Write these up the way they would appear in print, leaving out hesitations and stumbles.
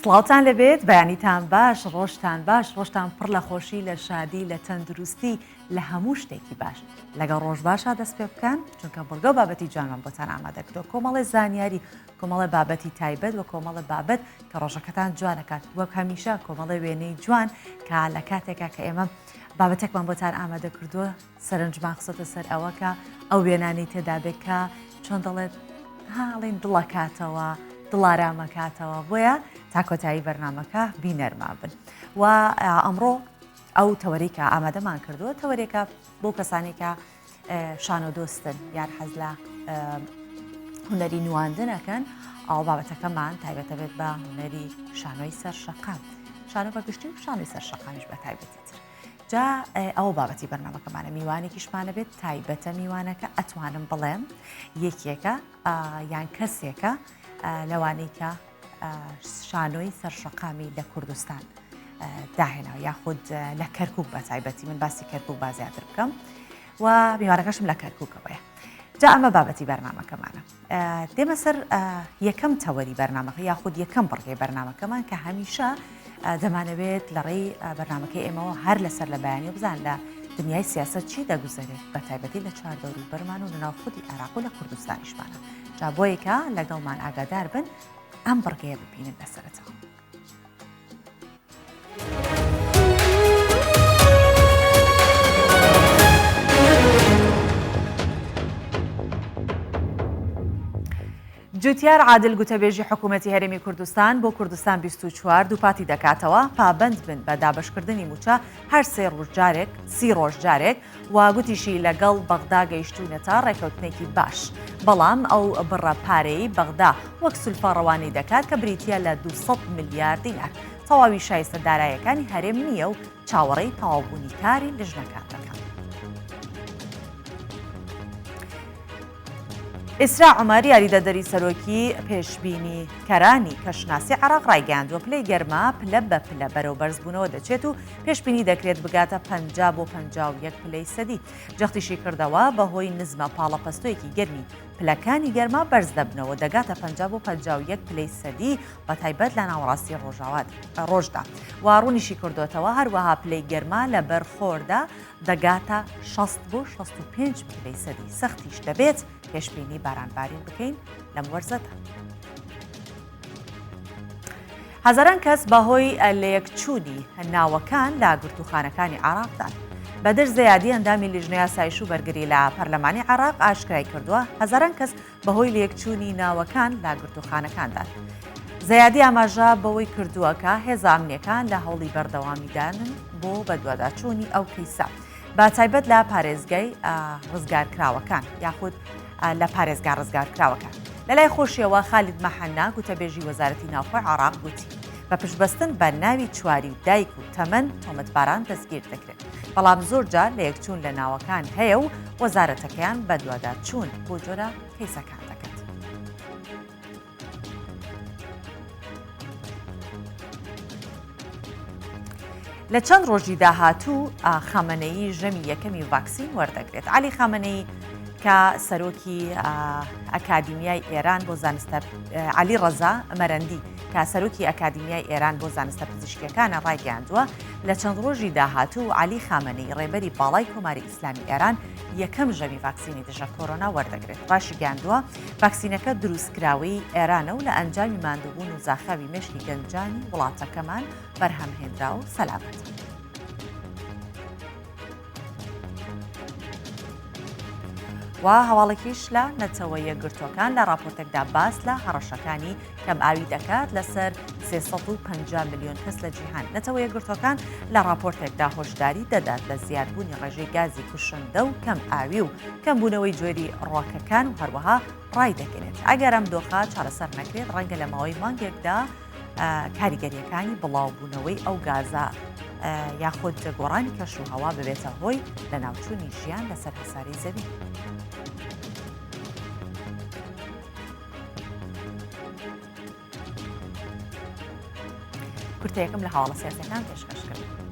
سڵاوتان لەبێت بەیانیتان باش ڕۆژتان باش ڕۆژتان پڕ لە خۆشی لە شادی لە تەندروستی لە هەموو شتێکی باش لەگەڵ ڕۆژ باشە دەست پێ بکەن چونکە بڵگە و بابەتی جوانمان بۆتان ئامادەکردەوە کۆمەڵی زانیاری کۆمەڵی بابەتی تایبەت و کۆمەڵی بابەت کە ڕۆژەکەتان جوانەکات وەک هەمیشە کۆمەڵی وێنەی جوان کە لە کاتێکا کە ئێمە بابەتێکمان بۆتان ئامادە کردووە سەرنجمان قسەتە سەر ئەوەکە ئەو وێنانەی تێدا بێکە چۆن دەڵێت هاڵین دڵەکاتەوە دڵارامەکاتەوە بۆیە تا کۆتایی بەرنامەکە بینەرما بن و ئەمڕۆ ئەو تەوەری کە ئامادەمان کردووە تەوەرێکە بۆ کەسانی کە شانۆ دۆستن یان حەز لە هونەری نواندنەکەن ئەو بابەتەکەمان تایبەتە بێت بە هونەری شانۆی سەر شەقام شانۆ بەگشتی و شانۆی سەر شەقامیش بە تایبەتی تر جا ئەو بابەتی بەرنامەکەمانە میوانێکیشمانە بێت تایبەتە میوانەکە ئەتوانم بڵێم یەکێکە یان کەسێکە لەوانەی کە شانۆی سەرشەقامی لە کوردستان داهێناوە یاخود لە کەرکووک بە تایبەتی من باسی کەرکووک بازیاتر بکەم و میوانەکەشم لە کەرکووکەوەیە جا ئەمە بابەتی بەرنامەکەمانە دێمە سەر یەکەم تەوەری بەرنامەکە یاخود یەکەم بڕگەی بەرنامەکەمان کە هەمیشە دەمانەوێت لە ڕێی بەرنامەکەی ئێمەوە هەر لەسەر لە بەیانی و بزان لە دنیای سیاست چی دەگوزارێت بە تایبەتی لە چواردەوری بەرمان و لەناو خودی عێراق و لە کوردستانیشمانە جا بۆیەکە لەگەڵمان ئاگادار بن ئەم بڕگەیە ببینن بەسەرەتەوە. جوتیار عادل گوتەبێژی حکوومەتی هەرێمی کوردستان بۆ کوردستان 24 دووپاتی دەکاتەوە پابند بن بە دابشکردنی موچە هەر سی ڕۆژ جارێک و گوتیشی لەگەڵ بەغدا گەیشتوونەتە ڕێکەوتنێکی باش بەڵام ئەو بڕە پارەی بەغدا وەک سولفە ڕەوانەی دەکات کە بریتە لە 200 میلیارد دینار تەواوی شایستە داراییەکانی هەرێم نییە و چاوەڕێی تەواوبوونی کاری لژنەکان دەکات. ئیسرا عومەری یاریدەدەری سەرۆکی پێشبینی کەرانی کەشناسی عێراق ڕایگەیاندووە پلەی گەرما پلە بە پلە بەرەو بەرزبوونەوە دەچێت و پێشبینی دەکرێت بگاتە 50 بۆ 51 پلەی سەدی جەختیشی کردەوە بەهۆی نزمە پاڵەپەستۆیەکی گەرمی پلەکانی گەرما بەرز دەبنەوە دەگاتە 50 بۆ 51 پلەی سەدی بە تایبەت لە ناوەڕاستی ڕۆژدا واڕوونیشی کردوێتەوە هەروەها پلەی گەرما لە بەرخۆردا دەگاتە 60 بۆ 65 پلەی سەدی سەختیش دەبێت پێشبینی بارانبارین بکەین لەم وەرزەدا. هەزاران کەس بەهۆی لەیەکچوونی ناوەکان لا گرتوخانەکانی عێراقدان بەدر زەیادی ئەندامی لیژنە یاسایش و بەرگری لە پەرلەمانی عێراق ئاشکرای کردووە هەزاران کەس بەهۆی لەیەکچوونی ناوەکان لا گرتوخانەکاندان زەیادی ئاماژە بەوەی کردووە کە هێزە ئەمنیەکان لە هەوڵی بەردەوامیدانن بۆ بەدواداچوونی ئەو کەیسە بە تایبەت لە پارێزگای ڕزگارکراوەکان یاخود لە پارێزگا ڕزگارکراوەکان لەلای خۆشیەوە خالید مەحەنا گوتەبێژی وەزارەتی ناوخۆی عێراق گوتی بە پشتبەستن بە ناوی چواری و دایک و تەمەن تۆمەتباران دەستگیر دەکرێت بەڵام زۆر جار لە یەکچوون لە ناوەکان هەیە و وەزارەتەکەیان بە دووادارچوون بۆ جۆرە کەیسەکان دەکات. لە چەند ڕۆژی داهاتوو خامنەیی ژەمی یەکەمی ڤاکسین وەردەگرێت علی خامنەیی کە سەرۆکی ئەکادیمیای ئێران بۆ زانستە علی ڕەزا مەرەندی کە سەرۆکی ئەکادیمیای ئێران بۆ زانستە پزیشکیەکانە ڕایگەیاندووە لە چەند ڕۆژی داهاتوو علی خامنەی ڕێبەری باڵای کۆماری ئیسلامی ئێران یەکەم ژەمی ڤاکسینی دژە کۆرۆنا وەردەگرێت ڕاشی گەاندووە ڤاکسینەکە دروستکراوەی ئێرانە و لە ئەنجامی ماندووبوون و زاخاوی مێشکی گەنجانی وڵاتەکەمان بەرهەمهێنرا و سەلامەت. و هەواڵێکیش لە نەتەوە یەکگرتوەکان لە راپۆرتێکدا باس لە هەڕەشەکانی کەم ئاوی دەکات لەسەر 350 میلیۆن کەس لە جیهان نەتەوە یەکگرتوەکان لە راپۆرتێکدا هۆشداری دەدات لە زیادبوونی ڕێژەی گازی کوشندە و کەم ئاوی و کەمبوونەوەی جۆری ڕۆکەکان و هەروەها ڕای دەکەنێت ئەگەر ئەم دۆخە چارەسەر نەکرێت ڕەنگە لە ماوەی مانگێکدا کاریگەریەکانی بڵاوبوونەوەی ئەو گازە یاخود گۆڕانی کەش و هەوا ببێتە هۆی لە ناوچوونی ژیان لەسەر هەساری زەوی. کورتەیەکم لە هەواڵە سیاسەکان پێشکەش کرد.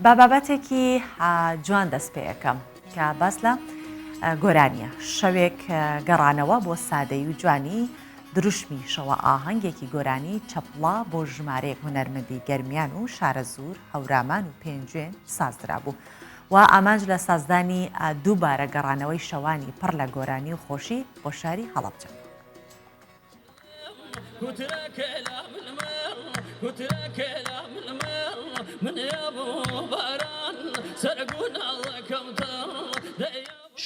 بە بابەتێکی جوان دەست پێ یەکەم کە باس لە گۆرانیە شەوێک گەڕانەوە بۆ سادەی و جوانی دروشمی شەوە ئاهەنگێکی گۆرانی چەپڵا بۆ ژمارەیەک هونەرمەندی گەرمیان و شارە زوور هەورامان و پێنجوێن سازدرا بوو و ئامانج لە سازدانی دووبارە گەڕانەوەی شەوانی پڕ لە گۆرانی و خۆشی بۆ شاری هەڵەبجە.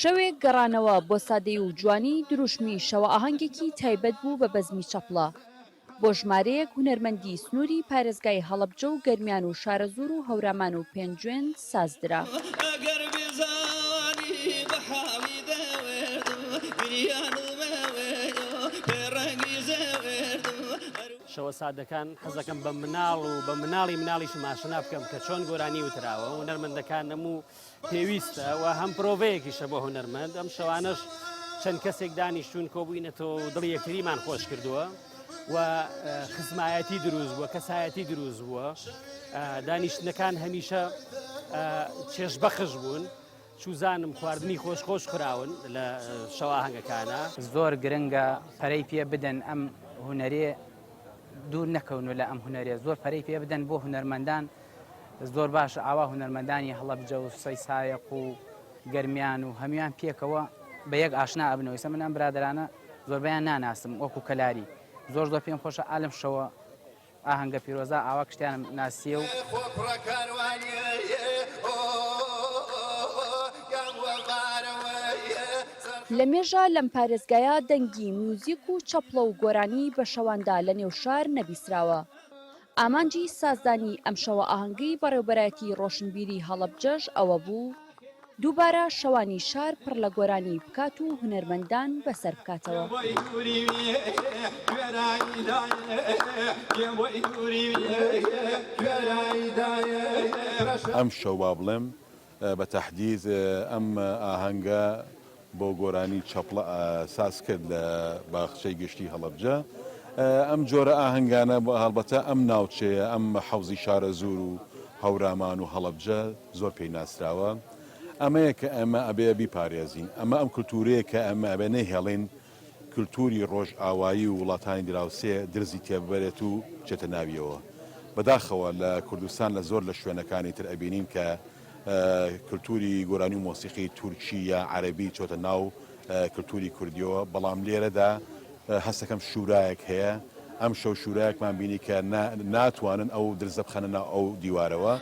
شەوێک گەڕانەوە بۆ سادەی و جوانی دروشمی شەوە ئاهەنگێکی تایبەت بوو بە بەزمی چەپڵە بۆ ژمارەیەک هونەرمەندی سنووری پارێزگای هەڵەبجە و گەرمیان و شارە زوور و هەورامان و پێنجوێن سازدرا. شەوە سادەکان حەزەکەم بە مناڵ و بە مناڵیشم ئاشنا بکەم کە چۆن گۆرانی وتراوە و هونەرمەندەکان هەموو پێویستە و هەم پرۆڤەیەکیشە بۆ هونەرمەند ئەم شەوانەش چەند کەسێک دانیشتون کۆبووینەتەوە دڵی یەکتریمان خۆش کردووە و خزمایەتی دروست بووە کەسایەتی دروست بووە دانیشتنەکان هەمیشە چێژبەخش بوون چوزانم خواردنی خۆش خوراون لە شەوا هەنگەکانە زۆر گرنگە پەرەی پێ بدەن ئەم هونەرێ دوور نەکەون و لە ئەم هونەرێ زۆر پەرەی پێ بدەن بۆ هونەرمەندان زۆر باش ئاوا هونەرمەندانی هەڵەبجە و سەی سایەق و گەرمیان و هەمیان پێکەوە بە یەک ئاشنا ئەبنەوەی سە من ئەم برادرانە زۆربیان ناناسم وەکو کەلاری زۆر پێم خۆشە ئالم شەوە ئاهەنگە پیرۆزە ئاوا کشتیانم ناسیە و لە مێژە لەم پارێزگایە دەنگی میوزیک و چەپڵە و گۆرانی بە شەواندا لە نێو شار نەبیسراوە. ئامانجی سازدانی ئەم شەوە ئاهەنگی بەڕێوەبەرەتی ڕۆشنبیری هەڵەبجەش ئەوە بوو دووبارە شەوانی شار پڕ لە گۆرانی بکات و هونەرمەندان بەسەر بکاتەوە. ئەم شەوا بڵێم بە تەحدید ئەم ئاهەنگە بۆ گۆرانی چەپڵە ساز کرد لە باخچەی گشتی هەڵەبجە ئەم جۆرە ئاهەنگانە بە هەڵبەتە ئەم ناوچەیە ئەم حەوزی شارە زوور و هەورامان و هەڵەبجە زۆر پێی ناسراوە ئەمەیە کە ئەمە ئەبێ بیپارێزین ئەمە ئەم کولتورەیە کە ئەمە ئەبێ نەهێڵین کولتوری ڕۆژ ئاوایی و وڵاتانی دراوسێ درزی تێببەرێت و چێتە ناویەوە بەداخەوە لە کوردستان لە زۆر لە شوێنەکانی تر ئەبینین کە کللتوری گۆرانی و مۆسیقی تورکی یا عەرەبی چۆتە ناو کللتوری کوردیەوە بەڵام لێرەدا هەستەکەم شورایەک هەیە ئەم شەو شورایەکمان بینی کە ناتوانن ئەو درزە بخەنە ناو ئەو دیوارەوە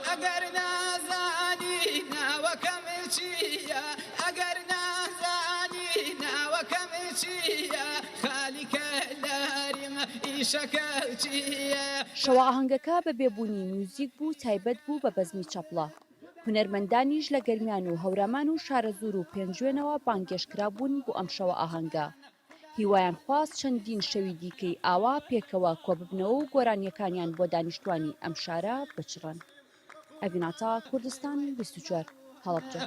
شەوە ئاهەنگەکە بە بێبوونی میوزیک بوو تایبەت بوو بە بەزمی چەپڵە هونەرمەندانیش لە گەرمیان و هەورامان و شارە زوور و پێنجوێنەوە بانگێشکرا بوون بۆ ئەم شەوە ئاهەنگە هیوایان خواست چەندین شەوی دیکەی ئاوا پێکەوە کۆببنەوە و گۆرانیەکانیان بۆ دانیشتوانی ئەم شارە بچڕن. ئەڤیناتا کوردستان 24 هەڵەبجە.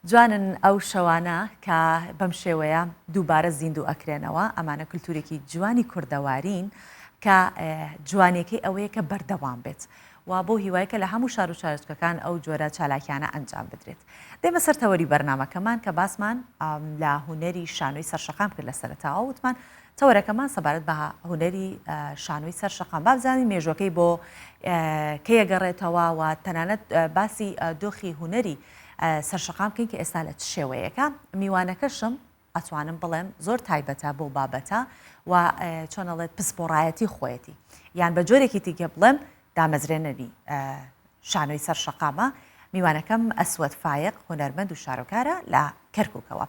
جوانن ئەو شەوانە کە بەم شێوەیە دووبارە زیندوو ئەکرێنەوە ئەمانە کللتورێکی جوانی کوردەوارین کە جوانێکی ئەوەیە کە بەردەوام بێت و بۆ هیوایکە لە هەموو شار و شارچکەکان ئەو جۆرە چالاکیانە ئەنجام بدرێت. دێمە سەر تەوەری بەرنامەکەمان کە باسمان لە هونەری شانۆی سەرشەقام کرد لە سەرەتاوە وتمان تەوەرەکەمان سەبارەت بە هونەری شانۆی سەرشەقام بابزانین مێژوەکەی بۆ کەیەگەڕێتەوە و تەنانەت باسی دۆخی هونەری سەرشەقام بکەین کە ئێستا لە شێوەیەەکە میوانەکەشم ئەتوانم بڵێم زۆر تایبەتە بۆ بابەتە و چۆنەڵێت پسپۆڕایەتی خۆیەتی یان بە جۆرێکی دیگە بڵێم دامەزرێنەری شانۆی سەرشەقامە میوانەکەم ئەسوەد فایق هونەرمەند و شارۆکارە لە کەرکووکەوە.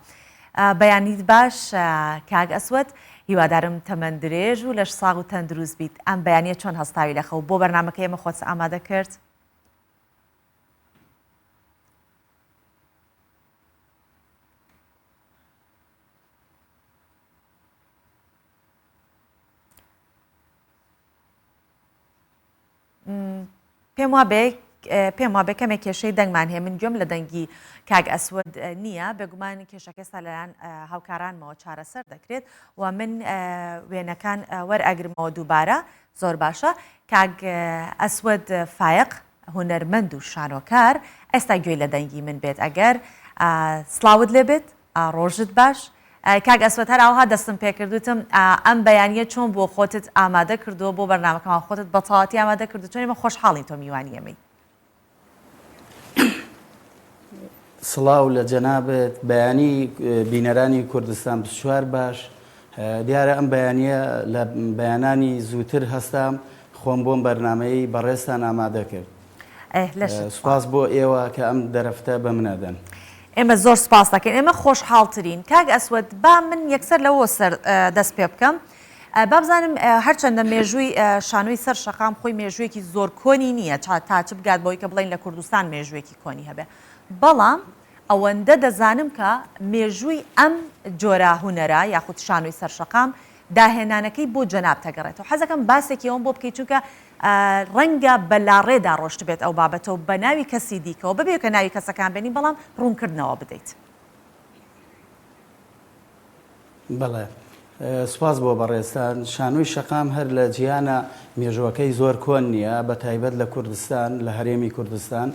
بەیانیت باش کاگ ئەسوەد هیوادارم تەمەند درێژ و لەش ساغ و تەندروست بیت ئەم بەیانیە چۆن هەستاوی لەخەو بۆ بەرنامەکە ئێمە خۆت ئامادە کرد. پێم وا بێ پێم وا بەکەمێک کێشەی دەنگمان هەیە من گوێم لە دەنگی کاگ ئەسود نییە بێگومان کێشەکە سەلایەن هاوکارانمەوە چارەسەر دەکرێت و من وێنەکان وەرئەگرمەوە دووبارە زۆر باشە کاگ ئەسود فایق هونەرمەند و شانۆکار ئێستا گوێی لە دەنگی من بێت ئەگەر سڵاوت لێ بێت ڕۆژت باش کاگ ئەسود هەر ئاوها دەستم پێکردوتم ئەم بەیانیە چۆن بۆ خۆتت ئامادە کردووە بۆ بەرنامەکەمان خۆتت بە تەواتی ئامادە کردو چۆن ئێمە خۆشحاڵین تۆ میوانی ئەمەی سڵاو لە جەنابێت بەیانی بینەرانی کوردستان بسوار باش دیارە ئەم بەیانیە لە بەیانانی زووتر هەستام خۆم بۆم بەرنامەی بەڕێستان ئامادە کرد سوپاس بۆ ئێوە کە ئەم دەرەفتە بە منەدەن ئێمە زۆر سپاس دەکەین ئێمە خۆشحاڵترین کاگ ئەسود با من یەکسەر لەوە سەر دەست پێ بکەم با بزانم هەرچەندە مێژووی شانۆی سەر شەقام خۆی مێژوویەکی زۆر کۆنی نییە تاچ بگات بۆی کە بڵین لە کوردستان مێژوویەکی کۆنی هەبێ بەڵام ئەوەندە دەزانم کە مێژووی ئەم جۆرە هونەرە یاخود شانۆی سەر شەقام داهێنانەکەی بۆ جەناب تەگەڕێتەوە حەزەکەم باسێکی ئەوم بۆ بکەیت چونکە ڕەنگە بەلاڕێدا ڕۆشت بێت ئەو بابەتەوە بە ناوی کەسی دیکەوە ببێ کە ناوی کەسەکان بێنی بەڵام ڕوونکردنەوە بدەیت بەڵێ سوپاس بۆ بەڕێستان شانۆی شەقام هەر لە جیانە مێژوەکەی زۆر کۆن نییە بە تایبەت لە کوردستان لە هەرێمی کوردستان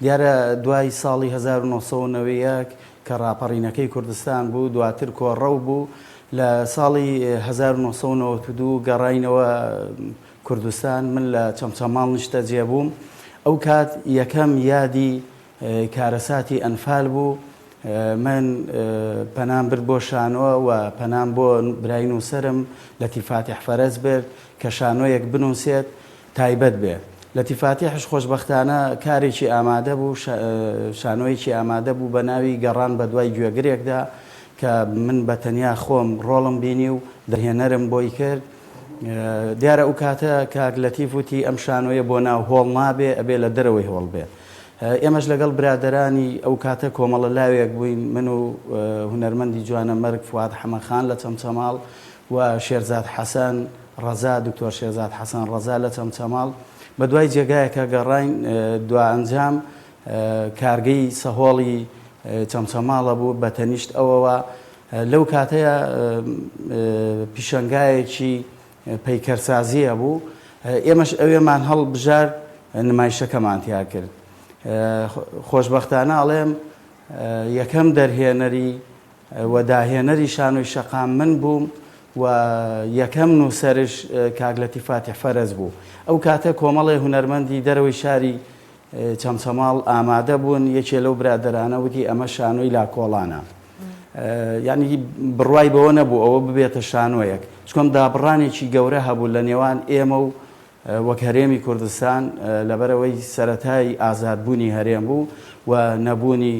دیارە دوای ساڵی 1990 کە ڕاپەڕینەکەی کوردستان بوو دواتر کۆڕەو بوو لە ساڵی 1992 گەڕاینەوە کوردستان من لە چەمچەماڵ نیشتە جێبووم ئەو کات یەکەم یادی کارەساتی ئەنفال بوو من پەنام برد بۆ شانۆ و پەنام بۆ برای نووسەرم لەتیفاتیح فەرەز برد کە شانۆیەک بنووسێت تایبەت بێ لەتیفاتیحش خۆشبەختانە کارێکی ئامادە بوو شانۆیەکی ئامادە بوو بە ناوی گەڕان بە دوای گوێگرێکدا کە من بە تەنیا خۆم ڕۆڵم بینی و دەهێنەرم بۆی کرد دیارە ئەو کاتە کاک لەتیف وتی ئەم شانۆیە بۆ ناو هۆڵ نابێ ئەبێ لە دەرەوەی هۆڵ بێ ئێمەش لەگەڵ برادەرانی ئەو کاتە کۆمەڵە لاوێک بووین من و هونەرمەندی جوانە مەرگ فواد حەمەخان لە چەمچەماڵ و شێرزاد حەسەن ڕەزا دکتۆر شێرزاد حەسەن ڕەزا لە چەمچەماڵ بە دوای جێگایەکە گەڕاین دوا ئەنجام کارگەی سەهۆڵی چەمچەماڵە بوو بە تەنیشت ئەوەوە لەو کاتەیە پیشەنگایەکی پەیکەرسازیە بوو ئێمەش ئەوێمان هەڵبژار نمایشەکەمان تیا کرد خۆشبەختانە ئەڵێم یەکەم دەرهێنەری و داهێنەری شانۆی شەقام من بووم و یەکەم نووسەرش کاک لەتیفاتیح فەرەز بوو ئەو کاتە کۆمەڵی هونەرمەندی دەرەوەی شاری چەمچەماڵ ئامادە بوون یەکێ لەو برادەرانە وتی ئەمە شانۆی لاکۆڵانە یعنی بڕوای بەوە نەبوو ئەوە ببێتە شانۆیەک چکۆم دابڕانێکی گەورە هەبوو لە نێوان ئێمە و وەک هەرێمی کوردستان لەبەرەوەی سەرەتای ئازادبوونی هەرێم بوو و نەبوونی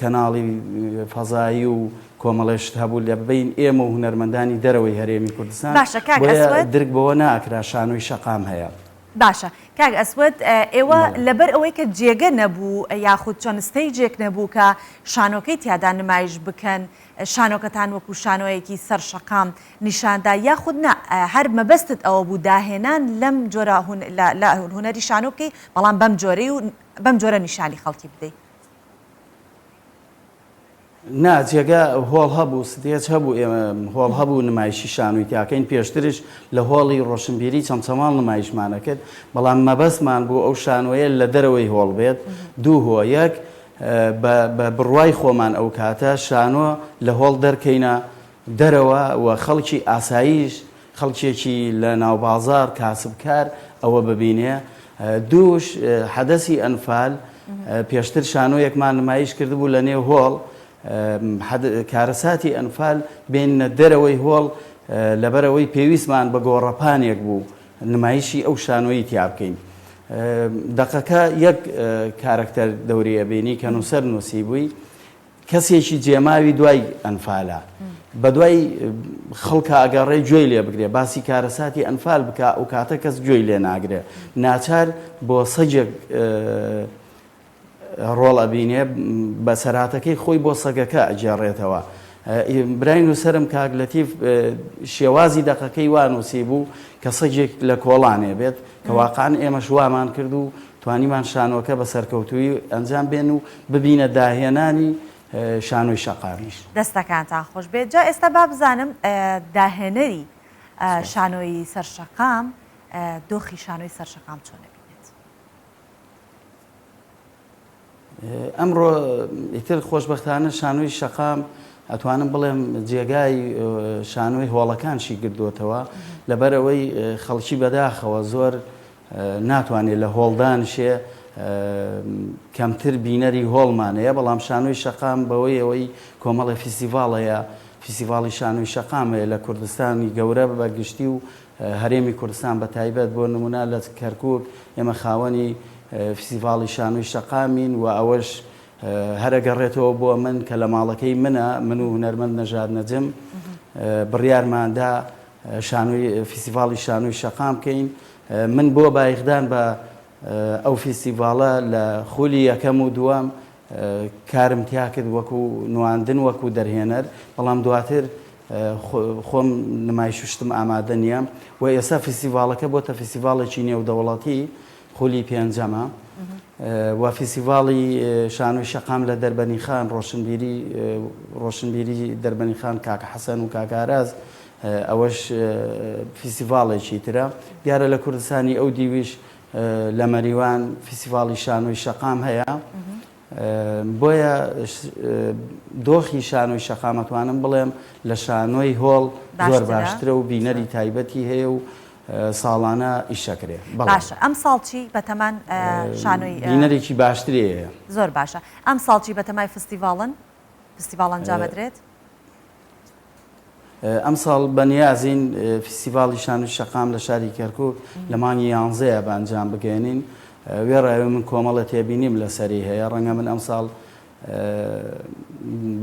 کەناڵی فەزایی و کۆمەڵێشت هەبوو لە بین ئێمە و هونەرمەندانی دەرەوەی هەرێمی کوردستان درک بەوە ناکرا شانۆی شەقام هەیە باشە کاک ئەسود ئێوە لەبەر ئەوەی کە جێگە نەبوو یاخود چۆن ستەیجێک نەبوو کە شانۆکەی تیادا نمایش بکەن شانۆکەتان وەکو شانۆیەکی سەر شەقام نیشاندا یاخود نە هەر مەبەستت ئەوە بوو داهێنان لەم جۆرە هونەری شانۆکەی بەڵام بەم جۆرە نیشانی خەڵکی بدەیت نا جێگە هۆڵ هەبوو ستێج هەبوو ئێمە هۆڵ هەبوو نمایشی شانۆی تاکەین پێشترش لە هۆڵی ڕۆشنبیری چەمچەماڵ نمایشمانە کرد بەڵام مەبەستمان بوو ئەو شانۆیە لە دەرەوەی هۆڵ بێت دوو هۆ یەک بە بڕوای خۆمان ئەو کاتە شانۆ لە هۆڵ دەرکەینە دەرەوە و خەڵکی ئاساییش خەڵکێکی لە ناوبازار کاسبکار ئەوە ببینێ دووش حەدەسی ئەنفال پێشتر شانۆیەکمان نمایش کردبوو لە نێو هۆڵ کارەساتی ئەنفال بێنە دەرەوەی هۆڵ لەبەرەوەی پێویستمان بە گۆڕەپانێک بوو نمایشی ئەو شانۆیی تیا بکەین دەقەکە یەک کارکتەر دەوریە بینی کە نووسەر نووسی بووی کەسێکی جێماوی دوای ئەنفالە بە دوای خەڵکە ئەگەڕێ گوێی لێ بگرێ باسی کارەساتی ئەنفال بکە ئەو کاتە کەس گوێی لێ ناگرێ ناچار بۆ سەجێک ڕۆڵ ئەبینێ بە سەراتەکەی خۆی بۆ سەگەکە ئەجێڕێتەوە برای نووسەرم کاک لەتیف شێوازی دەقەکەی وا نووسی بوو کە سەگێک لە کۆڵانێ بێت کە واقعان ئێمە شوامان کرد و توانیمان شانۆکە بە سەرکەوتووی ئەنجام بێن و ببینە داهێنانی شانۆی شەقامیش. دەستەکانتان خۆش بێت. جا ئێستا با بزانم داهێنەری شانۆی سەرشەقام دۆخی شانۆی سەرشەقام چۆنە بینێت؟ ئەمڕۆ ئیتر خۆشبەختانە شانۆی شەقام ئەتوانم بڵێم جێگای شانۆی هۆڵەکانشی گردووەتەوە لەبەرەوەی خەڵکی بەداخەوە زۆر ناتوانێت لە هۆڵدانشێ کەمتر بینەری هۆڵمانەیە، بەڵام شانۆی شەقام بەوەی ئەوەی کۆمەڵی فیسیڤاڵەیە، فیسیڤاڵی شانۆی شەقامەیە لە کوردستانی گەورە بەگشتی و هەرێمی کوردستان بە تایبەت بۆ نمونە لە کەرکووک ئێمە خاوەنی فیسیڤاڵی شانۆی شەقامین و ئەوەش هەرەگەڕێتەوە بۆ من کە لە ماڵەکەی من و هونەرمەند نەژاد نەجم بڕیارماندا فیسیڤاڵی شانۆی شەقام بکەین. من بۆ بایخدان بە ئەو فیسیڤاڵە لە خولی یەکەم و دووەم کارم تیا کرد وەکو نواندن وەکو دەرهێنەر، بەڵام دواتر خۆم نمایشتم ئامادە نییە و ئێستا فیسیڤاڵەکە بۆتە فیسیڤاڵێکی نێودەوڵەتی خولی پێنجەمە و فیسیڤاڵی شانۆی شەقام لە دەربەنی خان ڕۆشنبیری دەربەنی خان کاکە حەسەن و کاکاراز ئەوەش فیسیڤاڵێکی ترە. دیارە لە کوردستانی ئەو دیویش لە مەریوان فیسیڤاڵی شانۆی شەقام هەیە، بۆیە دۆخی شانۆی شەقامەتوانم بڵێم لە شانۆی هۆڵ زۆر باشترە و بینەری تایبەتی هەیە و ساڵانە ئیشەکرێ. باشە، ئەم ساڵچی بەتەمان شانۆی بینەرێکی باشترەیە. زۆر باشە. ئەم ساڵچی بەتەمای فستیڤاڵن ئەنجام بدرێت؟ ئەم ساڵ بەنیازین فیسیڤاڵی شانۆی شەقام لە شاری کەرکووک لە مانگی 11 بە ئەنجام بگەێنین. وێڕایەوە من کۆمەڵە تێبینیم لەسەری هەیە، ڕەنگە من ئەم ساڵ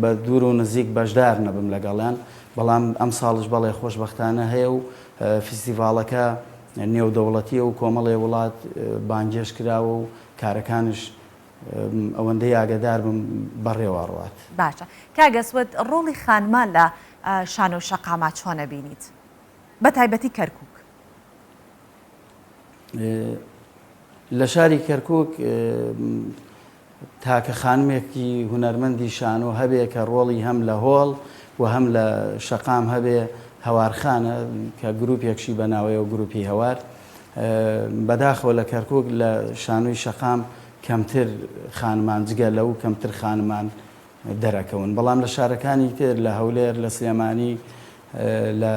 بە دوور و نزیک بەشدار نەبم لەگەڵیان، بەڵام ئەم ساڵش بەڵێ خۆشبەختانە هەیە و فیسیڤاڵەکە نێودەوڵەتیە و کۆمەڵێ وڵات بانگێش کراوە و کارەکانش ئەوەندەی ئاگدار بم بەڕێوەڕات. باشە. کاگەسوەت ڕۆڵی خانمان لە شانۆ شەقاما چۆنە بینیت؟ بە تایبەتی کەرکووک. لە شاری کەرکووک تاکە خانمێکی هونەرمەندی شانۆ هەبێ کە ڕۆڵی هەم لە هۆڵ و هەم لە شەقام هەبێ هەوارخانە کە گروپێکشی بەناوەیە و گروپی هەوار. بەداخەوە لە کەرکووک لە شانۆی شەقام کەمتر خانمان جگە لەو کەمتر خانمان دەرەکەون، بەڵام لە شارەکانی تر لە هەولێر لە سلێمانی لە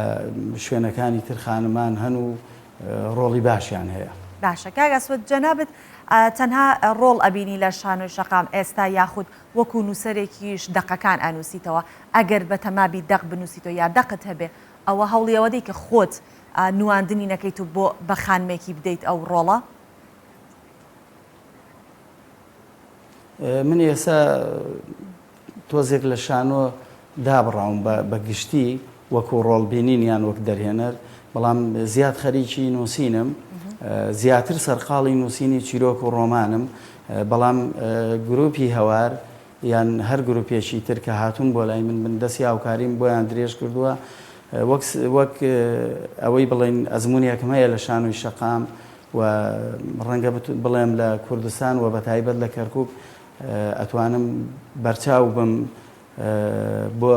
شوێنەکانی تر خانمان هەن و ڕۆڵی باشیان هەیە. باشە. کاگەسوەت جەنابەت تەنها ڕۆڵ ئەبینی لە شانۆی شەقام ئێستا یاخود وەکو نووسەرێکیش دەقەکان ئەنووسیتەوە، ئەگەر بە تەمابی دەق بنووسیتەوە یا دەقت هەبێ ئەوە هەوڵیەوەدەی کە خۆت نواندنی نەکەیت و بۆ بە خانمێکی بدەیت ئەو ڕۆڵە؟ من ئێستا تۆزێک لە شانۆ دابڕاوم بە گشتی وەکو ڕۆڵبینین یان وەک دەرهێنەر، بەڵام زیاد خەریکی نووسینم، زیاتر سەرقاڵی نووسینی چیرۆک و ڕۆمانم، بەڵام گروپی هەوار یان هەر گروپێکی تر کە هاتوون بۆ لای من دەستی هاوکاریم بۆیان درێژ کردووە وەک ئەوەی بڵێن ئەزمونیەکەم هەیە لە شانۆی شەقام و ڕەنگە بڵێم لە کوردستان و بە تایبەت لە کەرکووک ئەتوانم بەرچاو بم بۆ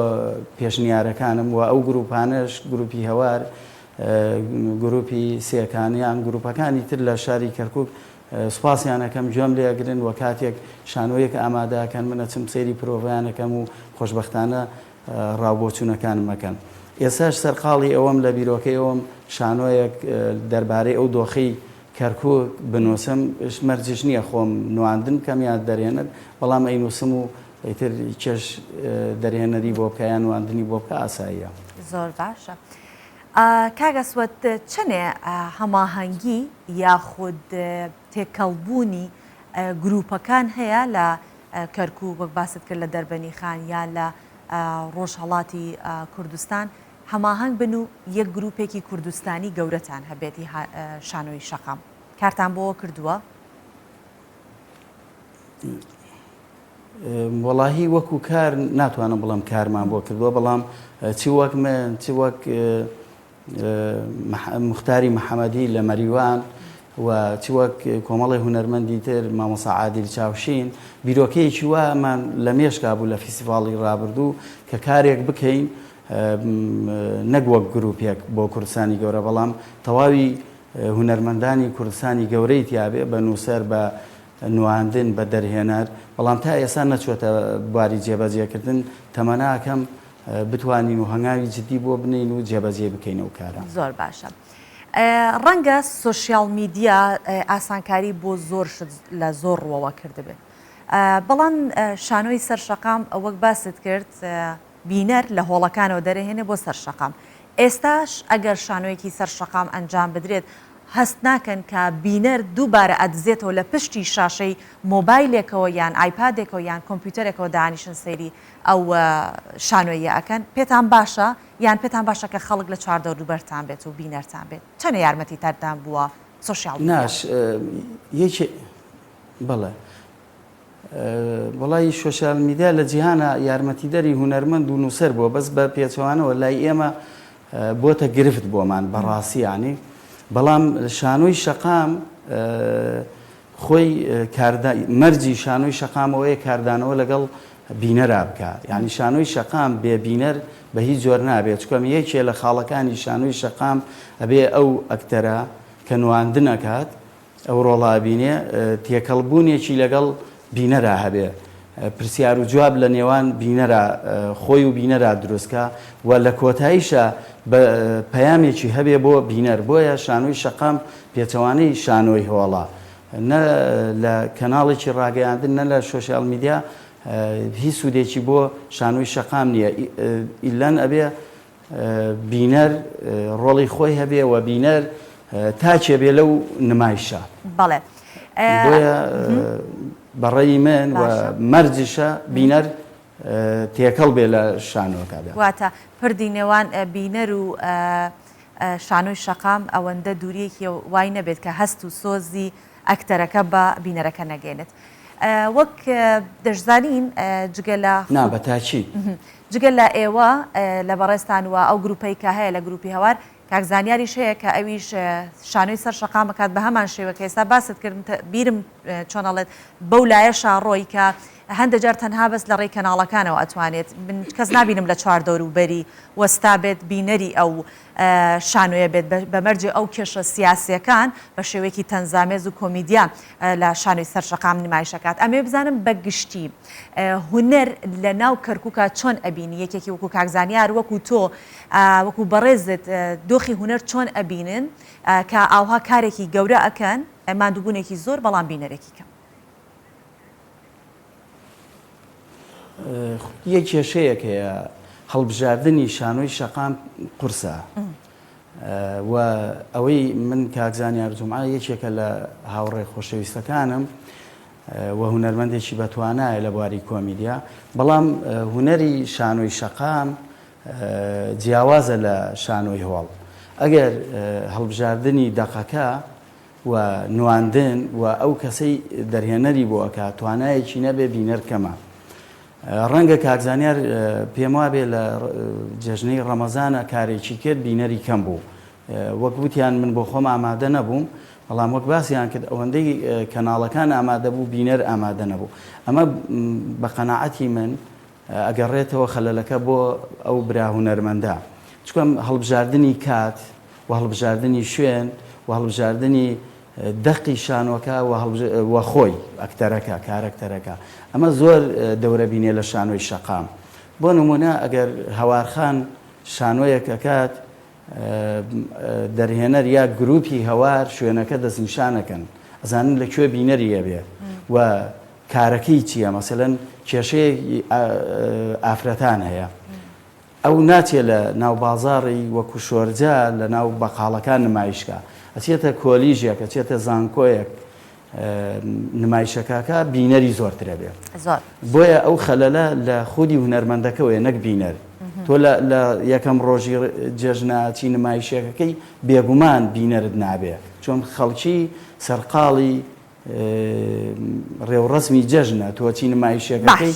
پێشنیارەکانم و ئەو گروپانش گروپی هەوار گروپی سێکانیان گروپەکانی تر لە شاری کەرکووک سوپاسیانەکەم گوێم لێگرن و کاتێک شانۆیەک ئامادەکەن منەچم سەیری پرۆڤیانەکەم و خۆشبەختانە ڕاوبۆچوونەکانم مەکەن. ئێستاش سەرقاڵی ئەوەم لە بیرۆکەی ئەوم شانۆیەک دەربارەی ئەو دۆخەی کەرکووک بنووسم، مەرجش نییە خۆم نواندن کەمیان دەرێنێت، بەڵام ئەینووسم و ئیتر چێش دەرهێنەری بۆ بکەیان نواندنی بۆ بکە ئاساییە. زۆر باشە. کاگەسوەت چەنێ هەماهەنگی یاخود تێکەڵبوونی گروپەکان هەیە لە کەرکووک وەک باست کرد لە دەربەنی خان یا لە ڕۆژهەڵاتی کوردستان هەماهەنگ بن و یەک گروپێکی کوردستانی گەورەتان هەبێتی شانۆی شەقام کارتان بۆەوە کردووە؟ وەڵاهی وەکو کار ناتوانم بڵم کارمان بۆ کردووە، بەڵام چی وەک من چی وەک مختاری محەمەدی لە مەریوان و چ وەک کۆمەڵی هونەرمەندی تر مامۆستا عادیل چاوشین بیرۆکەیەکی وامان لە مێشکا بوو لە فیستیڤاڵی ڕابردوو کە کارێک بکەین نەک وەک گروپێک بۆ کوردستانی گەورە بەڵام تەواوی هونەرمەندانی کوردستانی گەورەی تیابێ بە نووسەر بە نواندن بە دەرهێنەر بەڵام تا ئێستا نەچوەتە بواری جێبەجێکردن تەمەناکەم بتوانین و هەنگاوی جدی بۆ بنین و جێبەجێ بکەین ئەو کارە. زۆر باشە. ڕەنگە سوۆسیال میدیا ئاسانکاری بۆ زۆر لە زۆر ڕوەوە کردبێت. بەڵام شانۆی سەرشەقام وەک باست کرد بینەر لە هۆڵەکانەوە دەرەهێنێ بۆ سەرشەقام. ئێستاش ئەگەر شانۆیەکی سەرشەقام ئەنجام بدرێت هەست ناکەن کە بینەر دووبارە ئەدزێتەوە لە پشتی شاشەی مۆبایلێکەوە یان ئایپادێکەوە یان کۆمپیوتەرێکەوە دانیشن سەیری ئەو شانۆیە ئەکەن پێتان باشە یان پێتان باشە کە خەڵک لە چواردەوروبەرتان بێت و بینەرتان بێت چەنە یارمەتی تەردان بووە سۆشیال ناش بەڵێ وڵی سۆشیال میدیا لە جیهانە یارمەتیدەری هونەرمەند و نووسەر بووە بەس بە پێچەوانەوە لای ئێمە بۆتە گرفت بۆمان بەڕاستی ینی بەڵام شانۆی شەقام خۆی مەرجی شانۆی شەقامەوەی کاردانەوە لەگەڵ بینەرا بکە یعنی شانۆی شەقام بێ بینەر بە هیچ جۆر نابێت چکەم یەکێ لە خاڵەکانی شانۆی شەقام ئەبێ ئەو ئەکتەرە کە نواندنەکات ئەو ڕۆڵابینێ تێکەڵبوونێکی لەگەڵ بینەرا هەبێ پرسیار و جواب لە نێوان بینەرە خۆی و بینەرا دروستکە و لە کۆتاییشە پەیامێکی هەبێ بۆ بینەر بۆیە شانۆی شەقام پێچەوانەی شانۆی هۆڵە نە لە کەناڵێکی ڕاگەیاندن نە لە سۆشیال میدیا هیچ سوودێکی بۆ شانۆی شەقام نییە ئیلەن ئەبێ بینەر ڕۆڵی خۆی هەبێ و بینەر تاچێ بێ لەو نمایشە بەڵێ بۆیە بەڕێی من و مەرجشە بینەر تێکەڵ بێ لە شانۆکەدا واتە پردی نێوان بینەر و شانۆی شەقام ئەوەندە دووریەکی وای نەبێت کە هەست و سۆزی ئەکتەرەکە بە بینەرەکە نەگەێنێت وەک دەشزانین جگە لە نابەتاچی جگە لە ئێوە لە بەڕێستان وە ئەو گروپەی کە هەیە لە گروپی هەوار کاکزانیاریش هەیە کە ئەویش شانۆی سەر شەقام بکات بە هەمان شێوە کە ئێستا باست کردم بیرم چۆنەڵێت بەو لایە شاڕۆی کە هەندێک جار تەنها بەس لە ڕێی کەناڵەکانەوە ئەتوانێت کەس نبینم لە چواردەوروبەری وەستا بێت بینەری ئەو شانۆیە بێت بەمەرجێ ئەو کێشە سیاسیەکان بە شێوەیەکی تەنزامێز و کۆمیدیا لە شانۆی سەر شەقام نمایشەکات ئەمێ بزانم بەگشتی هونەر لە ناو کەرکووکە چۆن ئەبینی یەکێکی وەکو کاکزانیار وەکو تۆ وەکو بەڕێزت دۆخی هونەر چۆن ئەبینن کە ئاوها کارێکی گەورە ئەکەن ماندووبوونێکی زۆر بەڵام بینەرێکی کەم یەک کێشەیەک هەیە هەڵبژاردننی شانۆی شەقام قورسە و ئەوەی من کاکزانیار جومعە یەکێکە لە هاوڕێ خۆشەویستەکانم و هونەرمەندێکی بەتوانایە لە بواری کۆمیدیا بەڵام هونەری شانۆی شەقام جیاوازە لە شانۆی هۆڵ ئەگەر هەڵبژاردننی دەقەکە و نواندن و ئەو کەسەی دەرهێنەری بۆ ئەکا توانایەکی نەبێ بینەر کەمە ڕەنگە کاکزانیار پێم وابێ لە جەژنەی ڕەمەزانە کارێکی کرد بینەری کەم بوو وەک وتیان من بۆ خۆم ئامادە نەبووم بەڵام وەک باسییان کرد ئەوەندەی کەناڵەکان ئامادە بوو بینەر ئامادە نەبوو ئەمە بە قەناعەتی من ئەگەڕێتەوە خەلەلەکە بۆ ئەو برا هونەرمەندە چکەم هەڵبژاردننی کات و هەڵبژاردننی شوێن و هەڵبژاردننی دەقی شانۆکە وە خۆی ئەکتەرەکە کارەکتەرەکە ئەمە زۆر دەورە بینێ لە شانۆی شەقام بۆ نمونە ئەگەر هەوارخان شانۆیەکەکات دەرهێنەر یا گروپی هەوار شوێنەکە دەستنیشانەکەن ئەزانن لەکوێ بینەریە بێ و کارەکەی چییە مەسەلەن کێشەیەکی ئافرەتان هەیە ئەو ناچێت لە ناو بازاڕی وەکو شۆرجە لە ناو بەقاڵەکان نمایشکە ئەچێتە کۆلیژێک ئەچێتە زانکۆیەک نمایشەکەکە بینەری زۆرترە بێ بۆیە ئەو خەلەلە لە خودی هونەرمەندەکەوەیە نەک بینەر تۆ لە یەکەم ڕۆژی جێژناچی نمایشەکەکەی بێگومان بینەرت نابێ چۆن خەڵکی سەرقاڵی ڕێوڕسمی جەژنە تۆچی نمایشەکەکەی